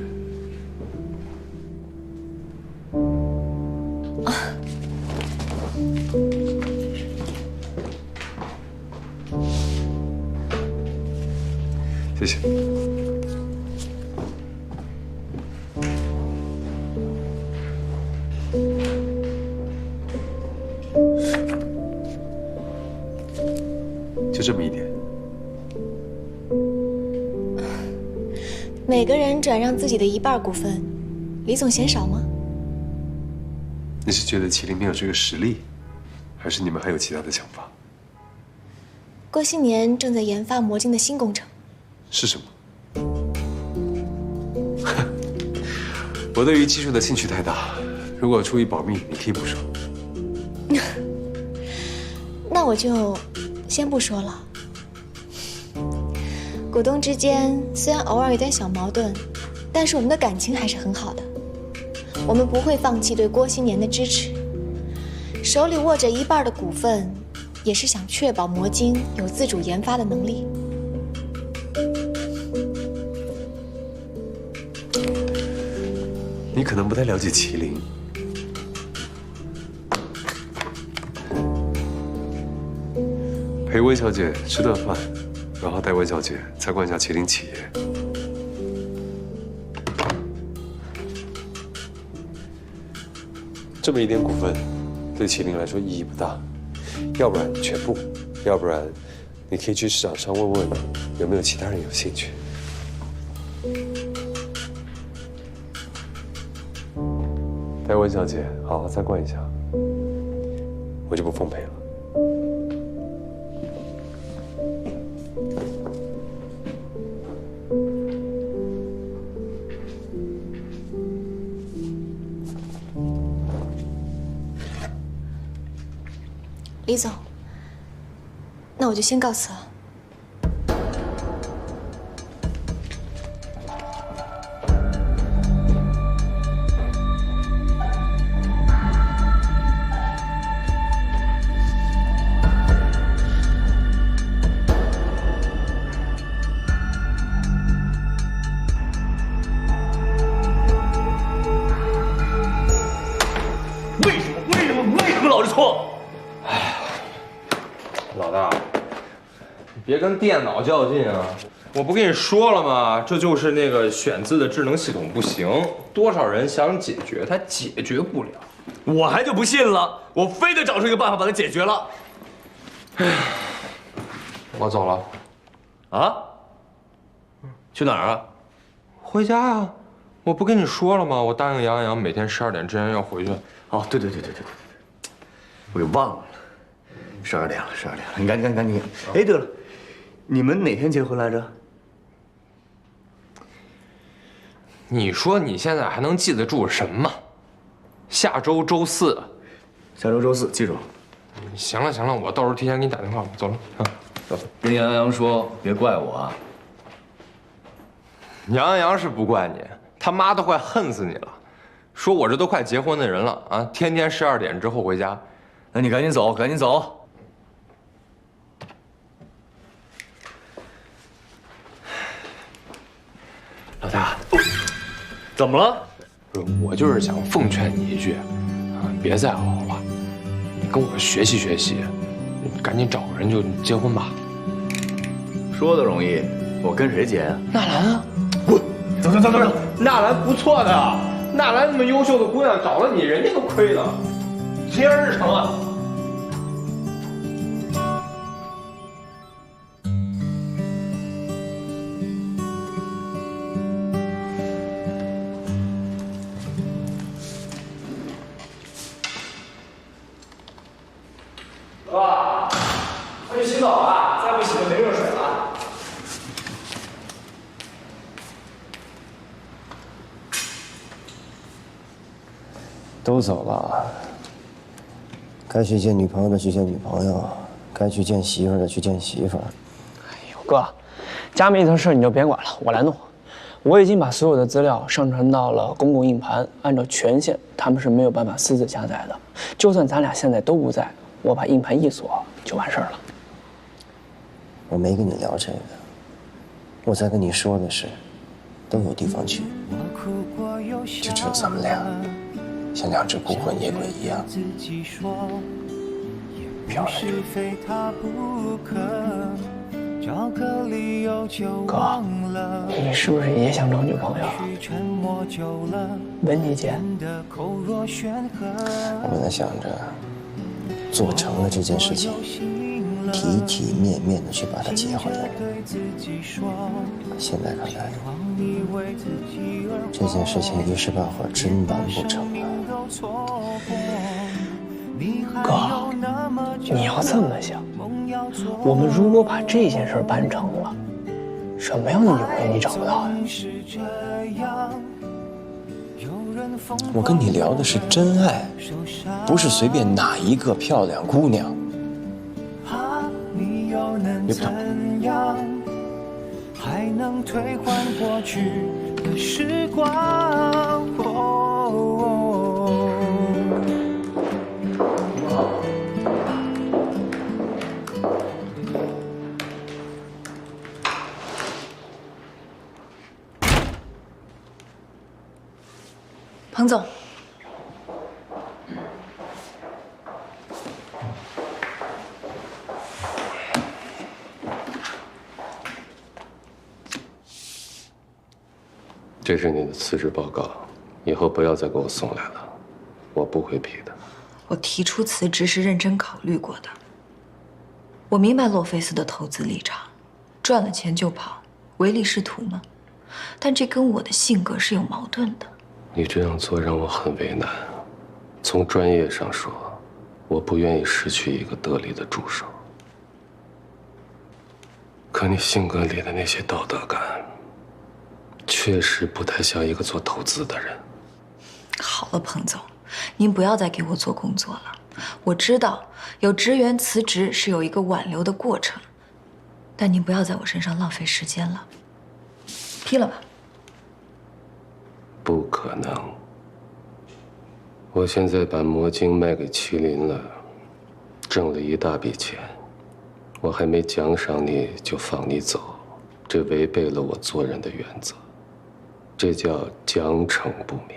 Speaker 16: 谢谢。
Speaker 17: 就这么一点。
Speaker 7: 每个人转让自己的1半股份，李总嫌少吗？
Speaker 17: 你是觉得麒麟没有这个实力，还是你们还有其他的想法？
Speaker 7: 郭新年正在研发魔晶的新工程。
Speaker 17: 是什么？我对于技术的兴趣太大，如果出于保密，你可以不说。
Speaker 7: 那我就先不说了。股东之间虽然偶尔有点小矛盾，但是我们的感情还是很好的。我们不会放弃对郭新年的支持。手里握着1半的股份，也是想确保魔晶有自主研发的能力。
Speaker 17: 你可能不太了解麒麟。陪温小姐吃顿饭，然后带温小姐参观一下麒麟企业。这么一点股份，对麒麟来说意义不大。要不然全部，要不然你可以去市场上问问有没有其他人有兴趣。带温小姐好好参观一下，我就不奉陪了。
Speaker 7: 李总，那我就先告辞了。
Speaker 2: 为什么老是错？
Speaker 18: 老大，你别跟电脑较劲啊！我不跟你说了吗？这就是那个选字的智能系统不行，多少人想解决，它解决不了。
Speaker 2: 我还就不信了，我非得找出一个办法把它解决了。
Speaker 18: 哎，我走了。
Speaker 2: 啊？去哪儿啊？
Speaker 18: 回家呀！我不跟你说了吗？我答应杨洋每天12点之前要回去。
Speaker 2: 哦，对，我给忘了。12点了，你赶紧。哎，对了，你们哪天结婚来着？
Speaker 18: 你说你现在还能记得住什么？下周周四。
Speaker 2: 下周周四，记住。
Speaker 18: 行了，我到时候提前给你打电话。走了啊，走。
Speaker 2: 跟杨洋说，别怪我啊。
Speaker 18: 杨洋是不怪你，他妈都快恨死你了，说我这都快结婚的人了啊，天天12点之后回家。
Speaker 2: 那你赶紧走。
Speaker 18: 老大，
Speaker 2: 怎么了？
Speaker 18: 不是，我就是想奉劝你一句，啊，别再熬了，你跟我学习学习，你赶紧找个人就结婚吧。
Speaker 2: 说的容易，我跟谁结啊？
Speaker 18: 纳兰啊！
Speaker 2: 滚！走！
Speaker 18: 纳兰不错的，纳兰那么优秀的姑娘找了你，人家都亏了。结而日成啊！
Speaker 2: 爸，快去洗澡啊！再不洗就没热水了。
Speaker 12: 都走了，该去见女朋友的去见女朋友，该去见媳妇儿的去见媳妇儿。
Speaker 19: 哥，加密的事你就别管了，我来弄。我已经把所有的资料上传到了公共硬盘，按照权限，他们是没有办法私自下载的。就算咱俩现在都不在，我把硬盘一锁就完事儿了。
Speaker 12: 我没跟你聊这个，我在跟你说的是，都有地方去，就只有咱们俩，像2只孤魂野鬼一样，飘来着。
Speaker 19: 哥，你是不是也想找女朋友啊？文妮姐，
Speaker 4: 我本来想着做成了这件事情，体体面面的去把她接回来。现在看来，这件事情一时半会儿真难不成啊。
Speaker 19: 哥，你要这么想，我们如果把这件事办成了，什么样的女朋友你找不到呀？
Speaker 4: 我跟你聊的是真爱，不是随便哪一个漂亮姑娘。你不懂。还能退换过去的时光。
Speaker 14: 彭总，
Speaker 17: 这是你的辞职报告，以后不要再给我送来了，我不会批的。
Speaker 14: 我提出辞职是认真考虑过的。我明白洛菲斯的投资立场，赚了钱就跑，唯利是图吗？但这跟我的性格是有矛盾的。
Speaker 17: 你这样做让我很为难。从专业上说，我不愿意失去一个得力的助手。可你性格里的那些道德感，确实不太像一个做投资的人。
Speaker 14: 好了，彭总，您不要再给我做工作了。我知道有职员辞职是有一个挽留的过程，但您不要在我身上浪费时间了。批了吧。
Speaker 17: 不可能！我现在把魔晶卖给麒麟了，挣了一大笔钱，我还没奖赏你就放你走，这违背了我做人的原则，这叫奖惩不明。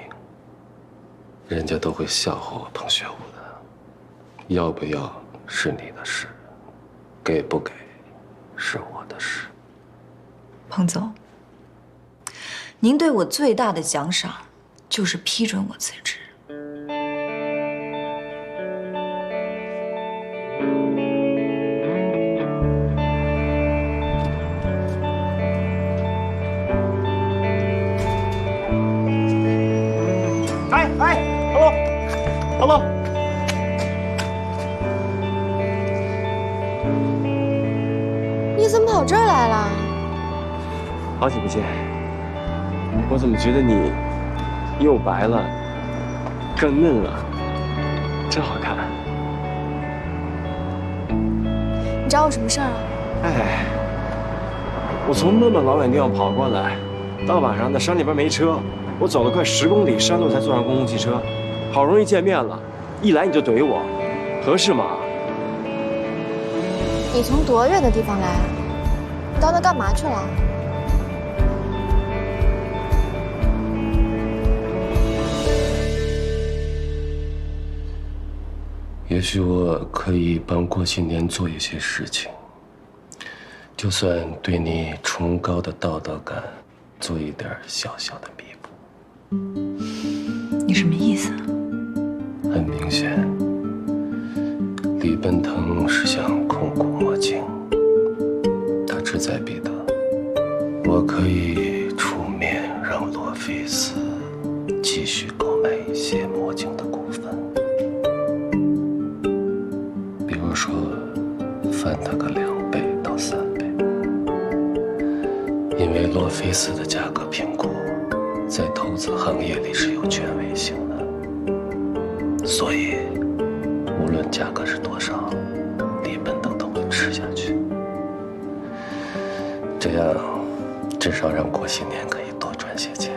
Speaker 17: 人家都会笑话我彭学武的，要不要是你的事，给不给是我的事。
Speaker 14: 彭总，您对我最大的奖赏就是批准我辞职。
Speaker 19: hello，
Speaker 7: 你怎么跑这儿来了？
Speaker 20: 好久不见，我怎么觉得你又白了，更嫩了，真好看。
Speaker 7: 你找我什么事儿啊？
Speaker 20: 哎，我从那么老远地方跑过来，到晚上在山里边没车，我走了快10公里山路才坐上公共汽车，好容易见面了，一来你就怼我，合适吗？
Speaker 7: 你从多远的地方来？你到那干嘛去了？
Speaker 17: 也许我可以帮郭新年做一些事情，就算对你崇高的道德感做一点小小的弥补。
Speaker 14: 你什么意思？
Speaker 17: 很明显，李奔腾是想控股魔晶，他志在必得。我可以出面让罗菲斯继续购买一些魔晶的股份，比如说翻他个2倍到3倍，因为洛菲斯的价格评估在投资行业里是有权威性的，所以无论价格是多少，李奔腾都会吃下去。这样至少让郭新年可以多赚些钱。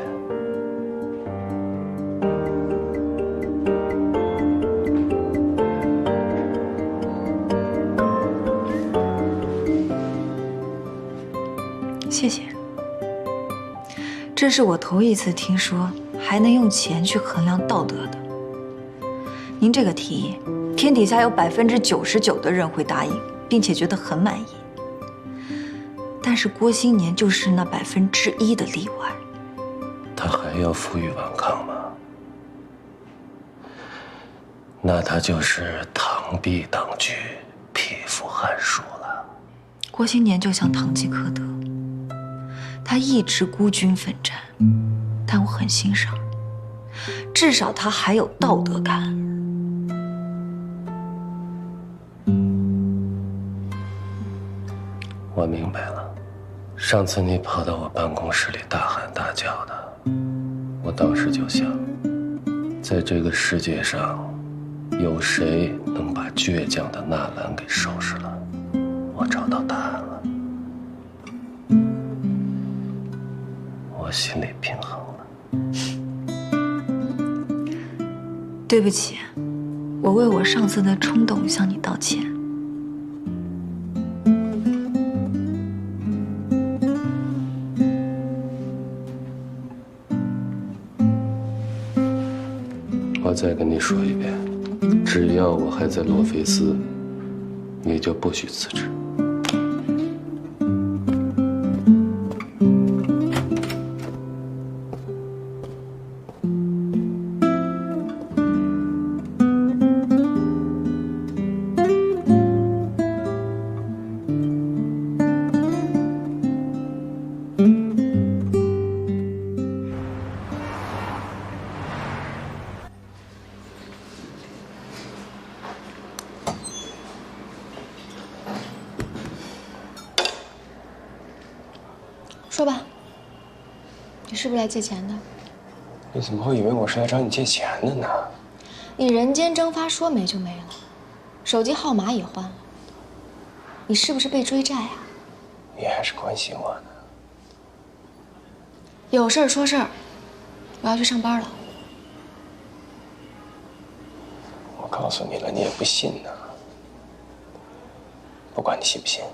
Speaker 14: 谢谢。这是我头一次听说还能用钱去衡量道德的。您这个提议，天底下有99%的人会答应，并且觉得很满意。但是郭新年就是那1%的例外。
Speaker 17: 他还要负隅顽抗吗？那他就是螳臂当车，匹夫撼树了。
Speaker 14: 郭新年就像堂吉诃德，他一直孤军奋战，但我很欣赏，至少他还有道德感。
Speaker 17: 我明白了，上次你跑到我办公室里大喊大叫的，我当时就想，在这个世界上，有谁能把倔强的纳兰给收拾了？我找到答案了，我心里平衡了。
Speaker 14: 对不起，我为我上次的冲动向你道歉。
Speaker 17: 我再跟你说一遍，只要我还在洛菲斯，你就不许辞职。
Speaker 7: 说吧，你是不是来借钱的？
Speaker 20: 你怎么会以为我是来找你借钱的呢？
Speaker 7: 你人间蒸发说没就没了，手机号码也换了，你是不是被追债啊？
Speaker 20: 你还是关心我呢。
Speaker 7: 有事儿说事儿，我要去上班了。
Speaker 20: 我告诉你了，你也不信呢。不管你信不信。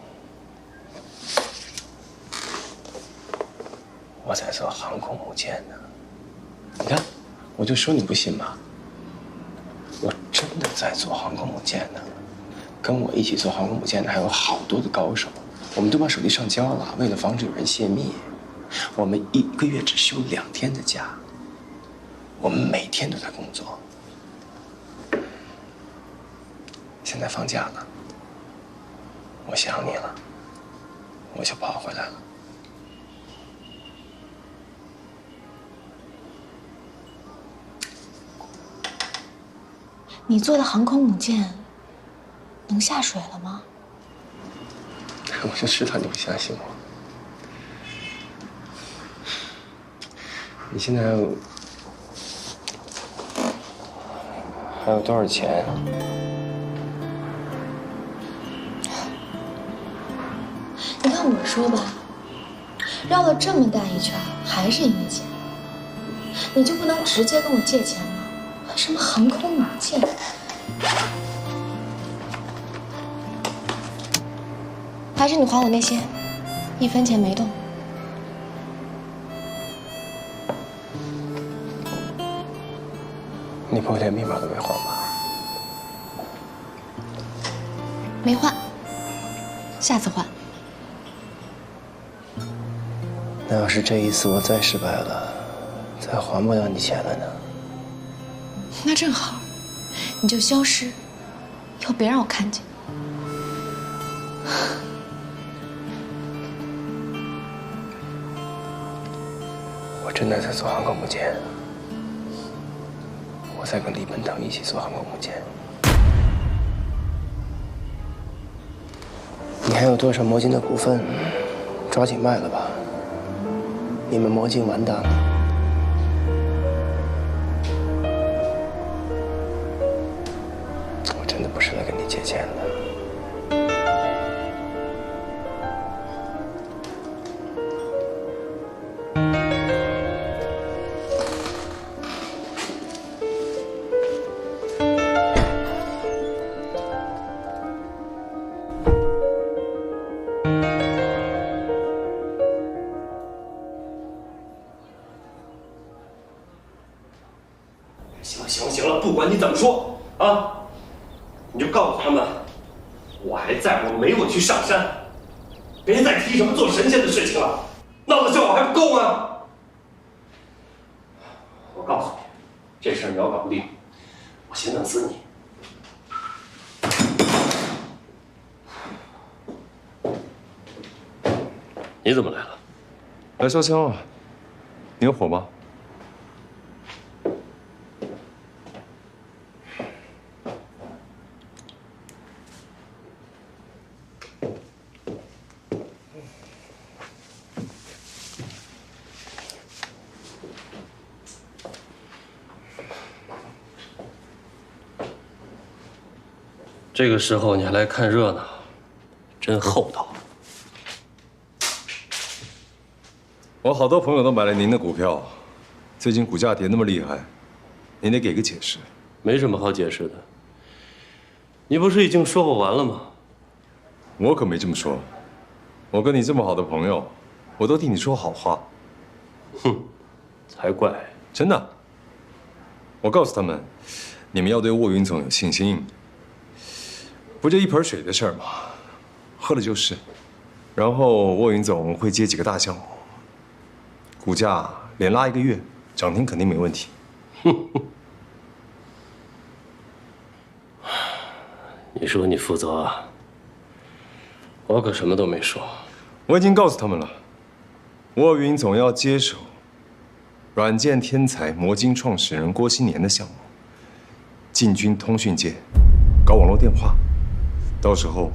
Speaker 20: 我在做航空母舰呢，你看，我就说你不信吧。我真的在做航空母舰呢，跟我一起做航空母舰的还有好多的高手，我们都把手机上交了。为了防止有人泄密，我们1个月只休2天的假，我们每天都在工作。现在放假了，我想你了，我就跑回来了。
Speaker 7: 你做的航空母舰能下水了吗？
Speaker 20: 我就知道你不相信我。你现在还有多少钱？
Speaker 7: 你看我说吧，绕了这么大一圈，还是因为钱，你就不能直接跟我借钱吗？什么航空母舰？还是你还我那些，1分钱没动。
Speaker 20: 你不会连密码都没换吧？
Speaker 7: 没换，下次换。
Speaker 20: 那要是这一次我再失败了，再还不了你钱了呢？
Speaker 7: 那正好，你就消失，以后别让我看见。
Speaker 20: 我真的在做航空母舰，我在跟李奔腾一起做航空母舰。你还有多少魔晶的股份？抓紧卖了吧，你们魔晶完蛋了。我真的不是来跟你借钱的。
Speaker 15: 行了，不管你怎么说啊，你就告诉他们，我还在，我没有去上山。别再提什么做神仙的事情了，闹得这我还不够吗？我告诉你，这事儿你要搞不定，我先弄死你。
Speaker 17: 你怎么来了？
Speaker 16: 来烧香啊！你有火吗？
Speaker 17: 这个时候你还来看热闹，真厚道。
Speaker 16: 我好多朋友都买了您的股票，最近股价跌那么厉害，您得给个解释。
Speaker 17: 没什么好解释的，你不是已经说我完了吗？
Speaker 16: 我可没这么说，我跟你这么好的朋友，我都替你说好话。
Speaker 17: 哼，才怪！
Speaker 16: 真的，我告诉他们，你们要对卧云总有信心。不就一盆水的事儿吗？喝了就是。然后卧云总会接几个大项目，股价连拉1个月，涨停肯定没问题。
Speaker 17: 你说你负责啊？我可什么都没说。
Speaker 16: 我已经告诉他们了，卧云总要接手软件天才魔晶创始人郭新年的项目，进军通讯界，搞网络电话。到时候，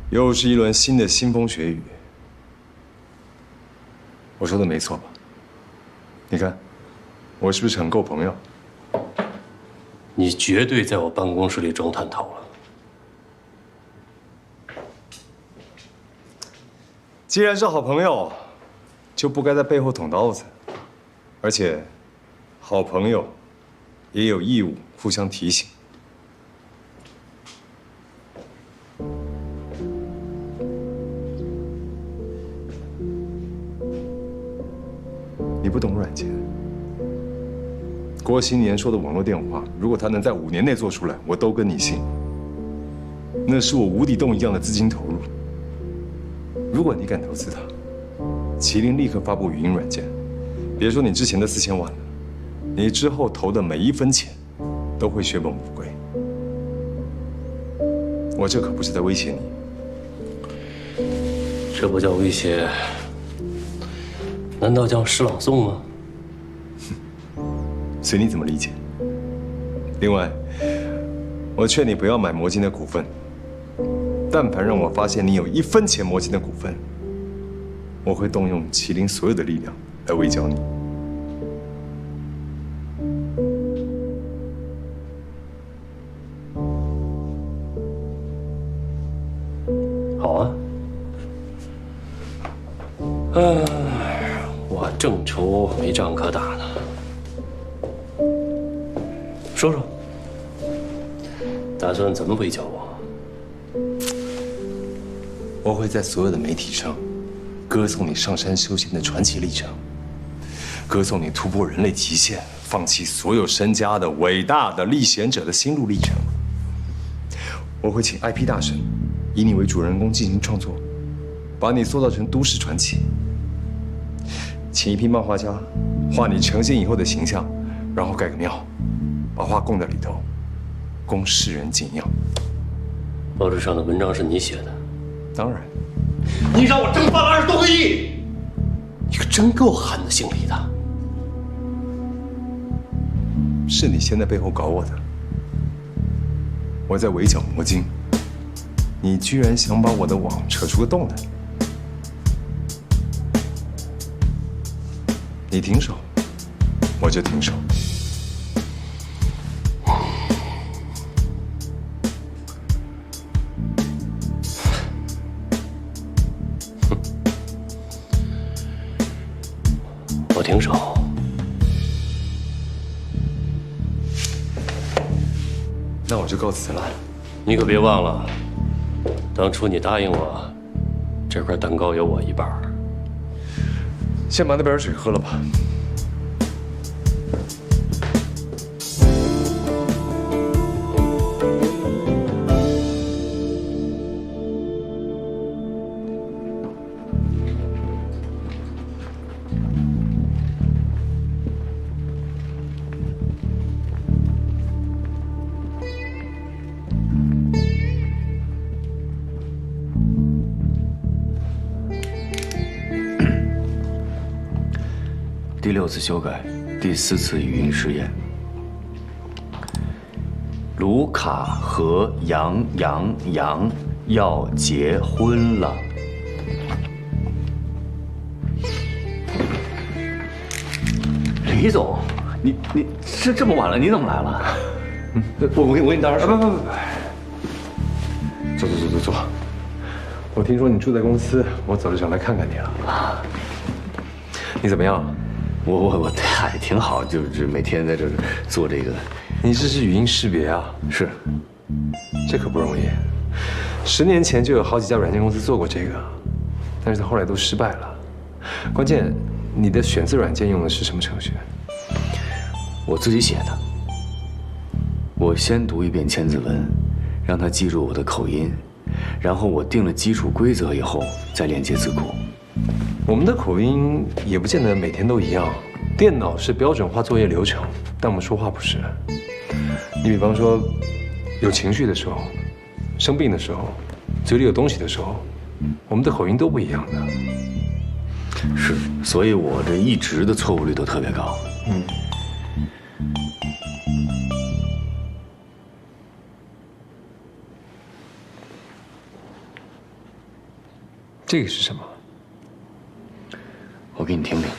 Speaker 16: 又是一轮新的腥风血雨。我说的没错吧？你看，我是不是很够朋友？
Speaker 17: 你绝对在我办公室里装探头了。
Speaker 16: 既然是好朋友，就不该在背后捅刀子。而且，好朋友也有义务互相提醒。你不懂软件。郭新年说的网络电话，如果他能在5年内做出来，我都跟你信。那是我无底洞一样的资金投入。如果你敢投资他，麒麟立刻发布语音软件。别说你之前的4000万了，你之后投的每1分钱，都会血本无归。我这可不是在威胁你。
Speaker 17: 这不叫威胁，难道叫诗朗诵吗？
Speaker 16: 随你怎么理解。另外，我劝你不要买魔晶的股份。但凡让我发现你有1分钱魔晶的股份，我会动用麒麟所有的力量来围剿你。
Speaker 17: 好啊。我正愁没仗可打呢。说说，打算怎么围剿我？
Speaker 16: 我会在所有的媒体上歌颂你上山修仙的传奇历程，歌颂你突破人类极限、放弃所有身家的伟大的历险者的心路历程。我会请 IP 大神以你为主人公进行创作，把你塑造成都市传奇。请一批漫画家画你成仙以后的形象，然后盖个庙，把画供在里头，供世人敬仰。
Speaker 17: 报纸上的文章是你写的？
Speaker 16: 当然。
Speaker 17: 你让我蒸发了20多个亿，你可真够狠的心里的。
Speaker 16: 是你先在背后搞我的，我在围剿魔晶，你居然想把我的网扯出个洞来。你停手，我就停手。
Speaker 17: 我停手。
Speaker 16: 那我就告辞了。
Speaker 17: 你可别忘了，当初你答应我，这块蛋糕有我一半。
Speaker 16: 先把那杯水喝了吧。
Speaker 2: 第6次修改，第4次语音试验。卢卡和杨要结婚了。李总，你是这么晚了，你怎么来了？我给你倒点水。
Speaker 18: 不，坐。我听说你住在公司，我走着想来看看你了。你怎么样？
Speaker 2: 我挺好，就是每天在这做这个。
Speaker 18: 你这是语音识别啊？
Speaker 2: 是，
Speaker 18: 这可不容易。10年前就有好几家软件公司做过这个，但是后来都失败了。关键，你的选字软件用的是什么程序？
Speaker 2: 我自己写的。我先读一遍千字文，让他记住我的口音，然后我定了基础规则以后，再连接字库。
Speaker 18: 我们的口音也不见得每天都一样，电脑是标准化作业流程，但我们说话不是。你比方说，有情绪的时候，生病的时候，嘴里有东西的时候，我们的口音都不一样的。
Speaker 2: 是，所以我这一直的错误率都特别高。
Speaker 18: 这个是什么？
Speaker 2: 我给你听听。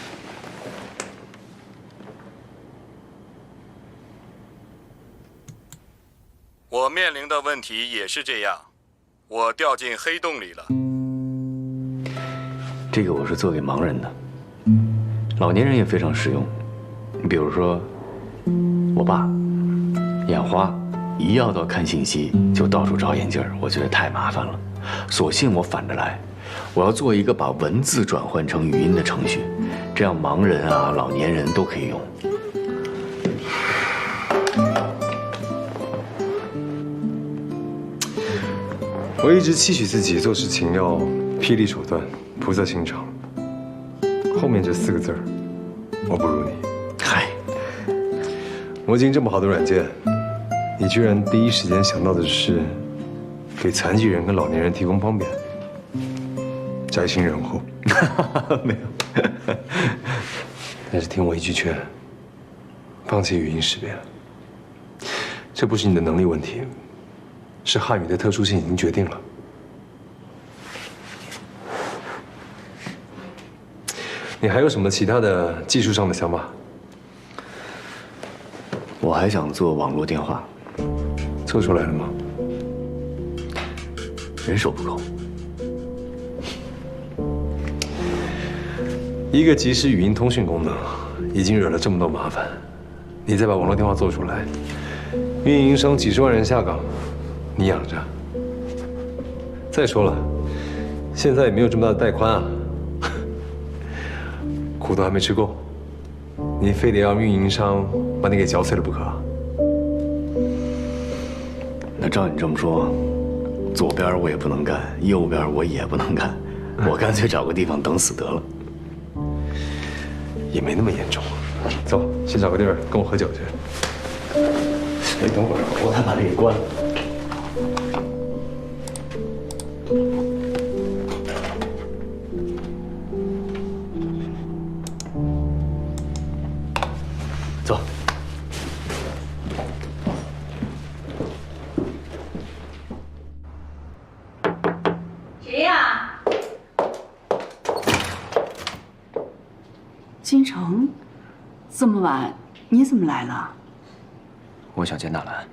Speaker 21: 我面临的问题也是这样，我掉进黑洞里了。
Speaker 2: 这个我是做给盲人的，老年人也非常实用。你比如说，我爸眼花，一要到看信息就到处找眼镜，我觉得太麻烦了，索性我反着来。我要做一个把文字转换成语音的程序，这样盲人啊、老年人都可以用。
Speaker 18: 我一直期许自己做事情要霹雳手段、菩萨心肠。后面这4个字儿，我不如你。
Speaker 2: 嗨，
Speaker 18: 魔晶这么好的软件，你居然第一时间想到的是给残疾人跟老年人提供方便。宅心仁厚，
Speaker 2: 没有。
Speaker 18: 但是听我一句劝，放弃语音识别。这不是你的能力问题，是汉语的特殊性已经决定了。你还有什么其他的技术上的想法？
Speaker 2: 我还想做网络电话，
Speaker 18: 做出来了吗？
Speaker 2: 人手不够。
Speaker 18: 一个即时语音通讯功能，已经惹了这么多麻烦，你再把网络电话做出来，运营商几十万人下岗，你养着。再说了，现在也没有这么大的带宽啊，苦都还没吃够，你非得让运营商把你给嚼碎了不可。
Speaker 2: 那照你这么说，左边我也不能干，右边我也不能干，我干脆找个地方等死得了。
Speaker 18: 也没那么严重，走，先找个地儿跟我喝酒去。
Speaker 2: 哎，等会儿，我再把这给关了。走。
Speaker 22: 谁呀？
Speaker 23: 金城，这么晚你怎么来了？
Speaker 2: 我想见纳兰。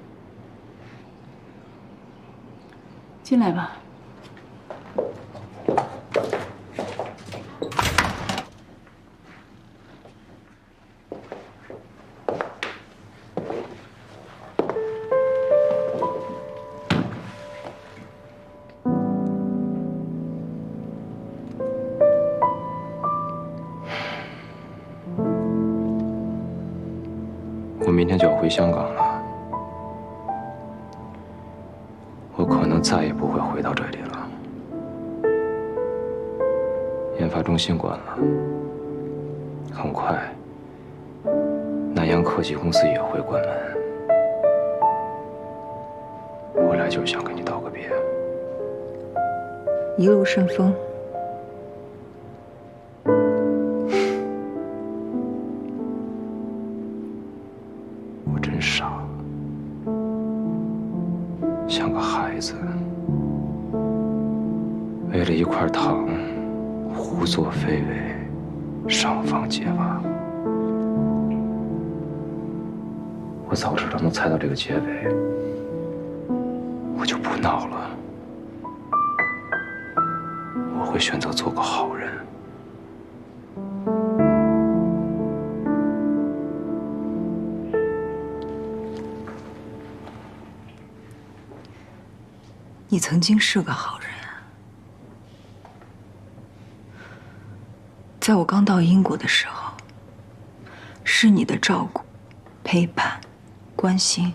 Speaker 23: 进来吧。
Speaker 4: 我明天就要回香港了，我可能再也不会回到这里了。研发中心关了，很快，南洋科技公司也会关门。我来就是想跟你道个别。
Speaker 14: 一路顺风。
Speaker 17: 个孩子，为了一块糖，胡作非为，上房揭瓦。我早知道能猜到这个结尾，我就不闹了。我会选择做个好人。
Speaker 14: 你曾经是个好人。在我刚到英国的时候，是你的照顾、陪伴、关心，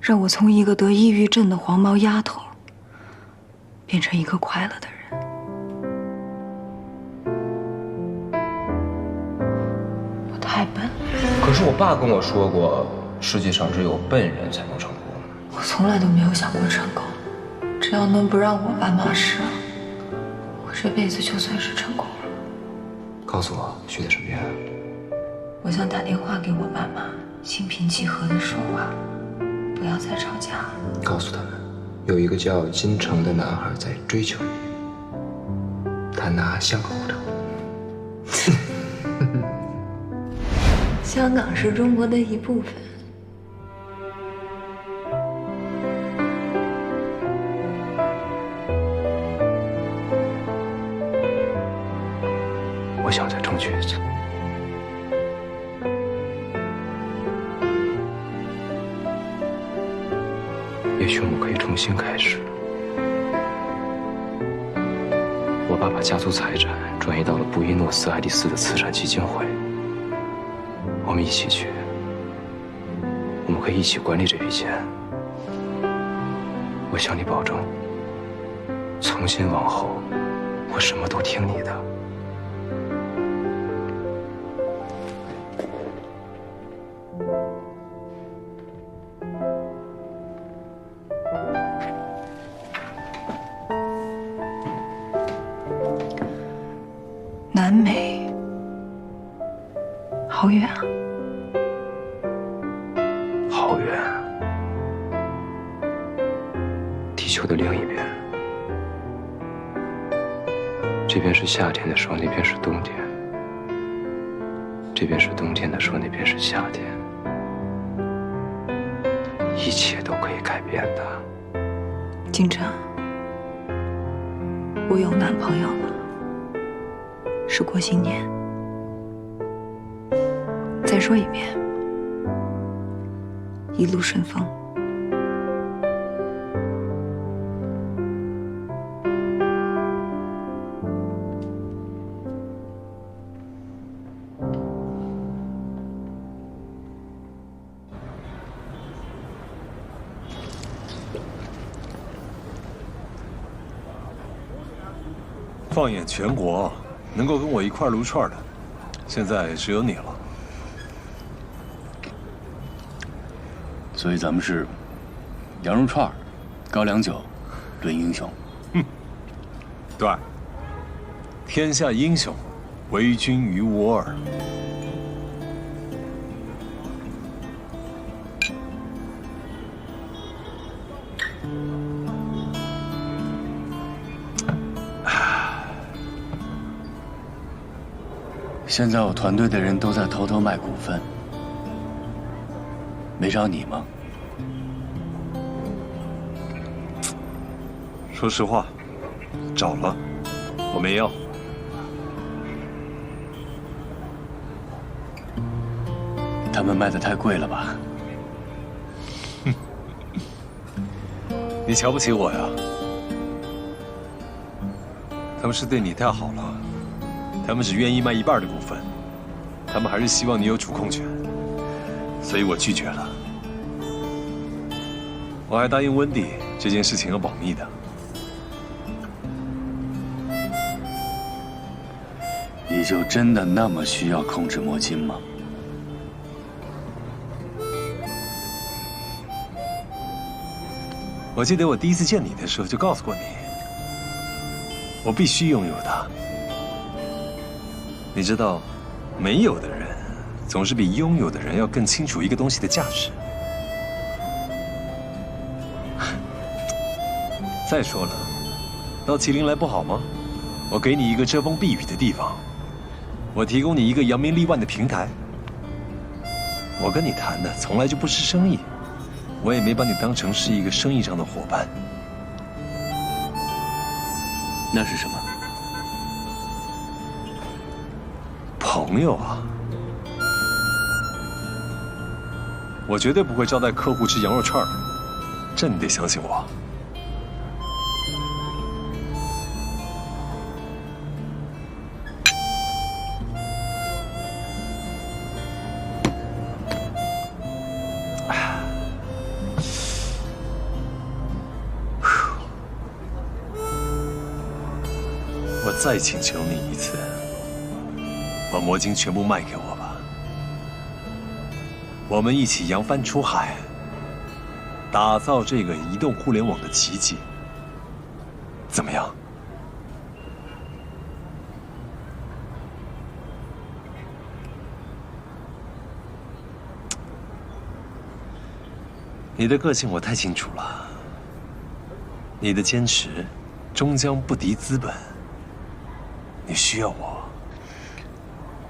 Speaker 14: 让我从一个得抑郁症的黄毛丫头，变成一个快乐的人。我太笨了。
Speaker 4: 可是我爸跟我说过，世界上只有笨人才能成功。
Speaker 14: 我从来都没有想过成功。只要能不让我爸骂事，我这辈子就算是成功了。
Speaker 17: 告诉我学的什么呀？
Speaker 14: 我想打电话给我爸妈，心平气和地说话，不要再吵架了。
Speaker 17: 告诉他们，有一个叫金城的男孩在追求你，他拿香港护照。
Speaker 14: 香港是中国的一部分。
Speaker 17: 我想再争取一次。也许我们可以重新开始。我爸把家族财产转移到了布宜诺斯艾利斯的慈善基金会，我们一起去，我们可以一起管理这笔钱。我向你保证，从今往后，我什么都听你的。
Speaker 14: 南美，好远啊！
Speaker 17: 好远，地球的另一边。这边是夏天的时候，那边是冬天；这边是冬天的时候，那边是夏天。一切都可以改变的。
Speaker 14: 金城，我有男朋友了。是郭新年。再说一遍，一路顺风。
Speaker 16: 放眼全国，能够跟我一块撸串的，现在只有你了。
Speaker 2: 所以咱们是羊肉串、高粱酒，论英雄。
Speaker 16: 对，天下英雄，唯君于我耳。
Speaker 2: 现在我团队的人都在偷偷卖股份，没找你吗？
Speaker 16: 说实话，找了，我没要。
Speaker 2: 他们卖的太贵了吧？
Speaker 16: 你瞧不起我呀？他们是对你太好了。他们只愿意卖一半的股份，他们还是希望你有主控权，所以我拒绝了。我还答应温蒂这件事情要保密的。
Speaker 2: 你就真的那么需要控制魔晶吗？
Speaker 16: 我记得我第一次见你的时候就告诉过你，我必须拥有它。你知道，没有的人总是比拥有的人要更清楚一个东西的价值。
Speaker 18: 再说了，到麒麟来不好吗？我给你一个遮风避雨的地方，我提供你一个扬名立万的平台。我跟你谈的从来就不是生意，我也没把你当成是一个生意上的伙伴。
Speaker 2: 那是什么？
Speaker 18: 朋友啊！我绝对不会招待客户吃羊肉串，这你得相信我。我再请求你一次，把魔晶全部卖给我吧。我们一起扬帆出海，打造这个移动互联网的奇迹，怎么样？你的个性我太清楚了，你的坚持终将不敌资本。你需要我，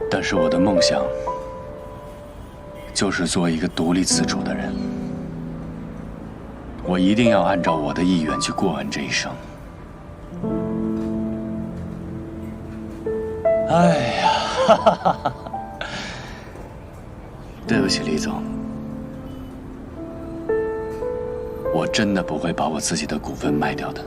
Speaker 2: 但是我的梦想就是做一个独立自主的人。我一定要按照我的意愿去过完这一生。哎呀，哈哈哈哈！对不起，李总，我真的不会把我自己的股份卖掉的。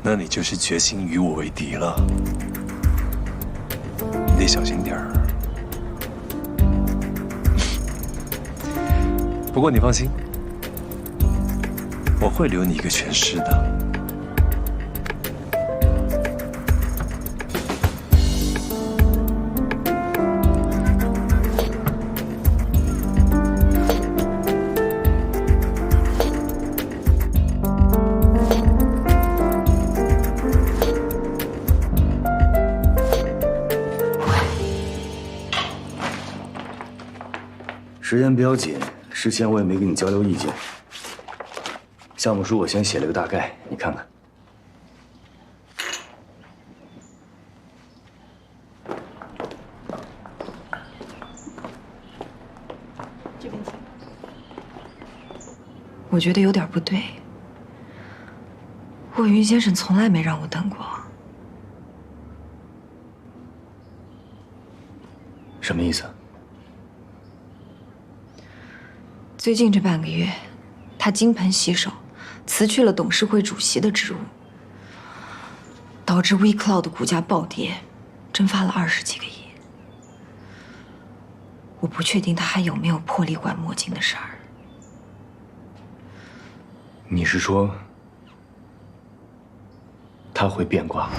Speaker 18: 那你就是决心与我为敌了，你得小心点儿。不过你放心，我会留你一个全尸的。
Speaker 2: 时间比较紧，事先我也没跟你交流意见。项目书我先写了个大概，你看看。
Speaker 14: 这边请。我觉得有点不对。霍云先生从来没让我等过。
Speaker 2: 什么意思？
Speaker 14: 最近这半个月，他金盆洗手，辞去了董事会主席的职务，导致 WeCloud 的股价暴跌，蒸发了20几个亿。我不确定他还有没有魄力管魔晶的事儿。
Speaker 2: 你是说他会变卦？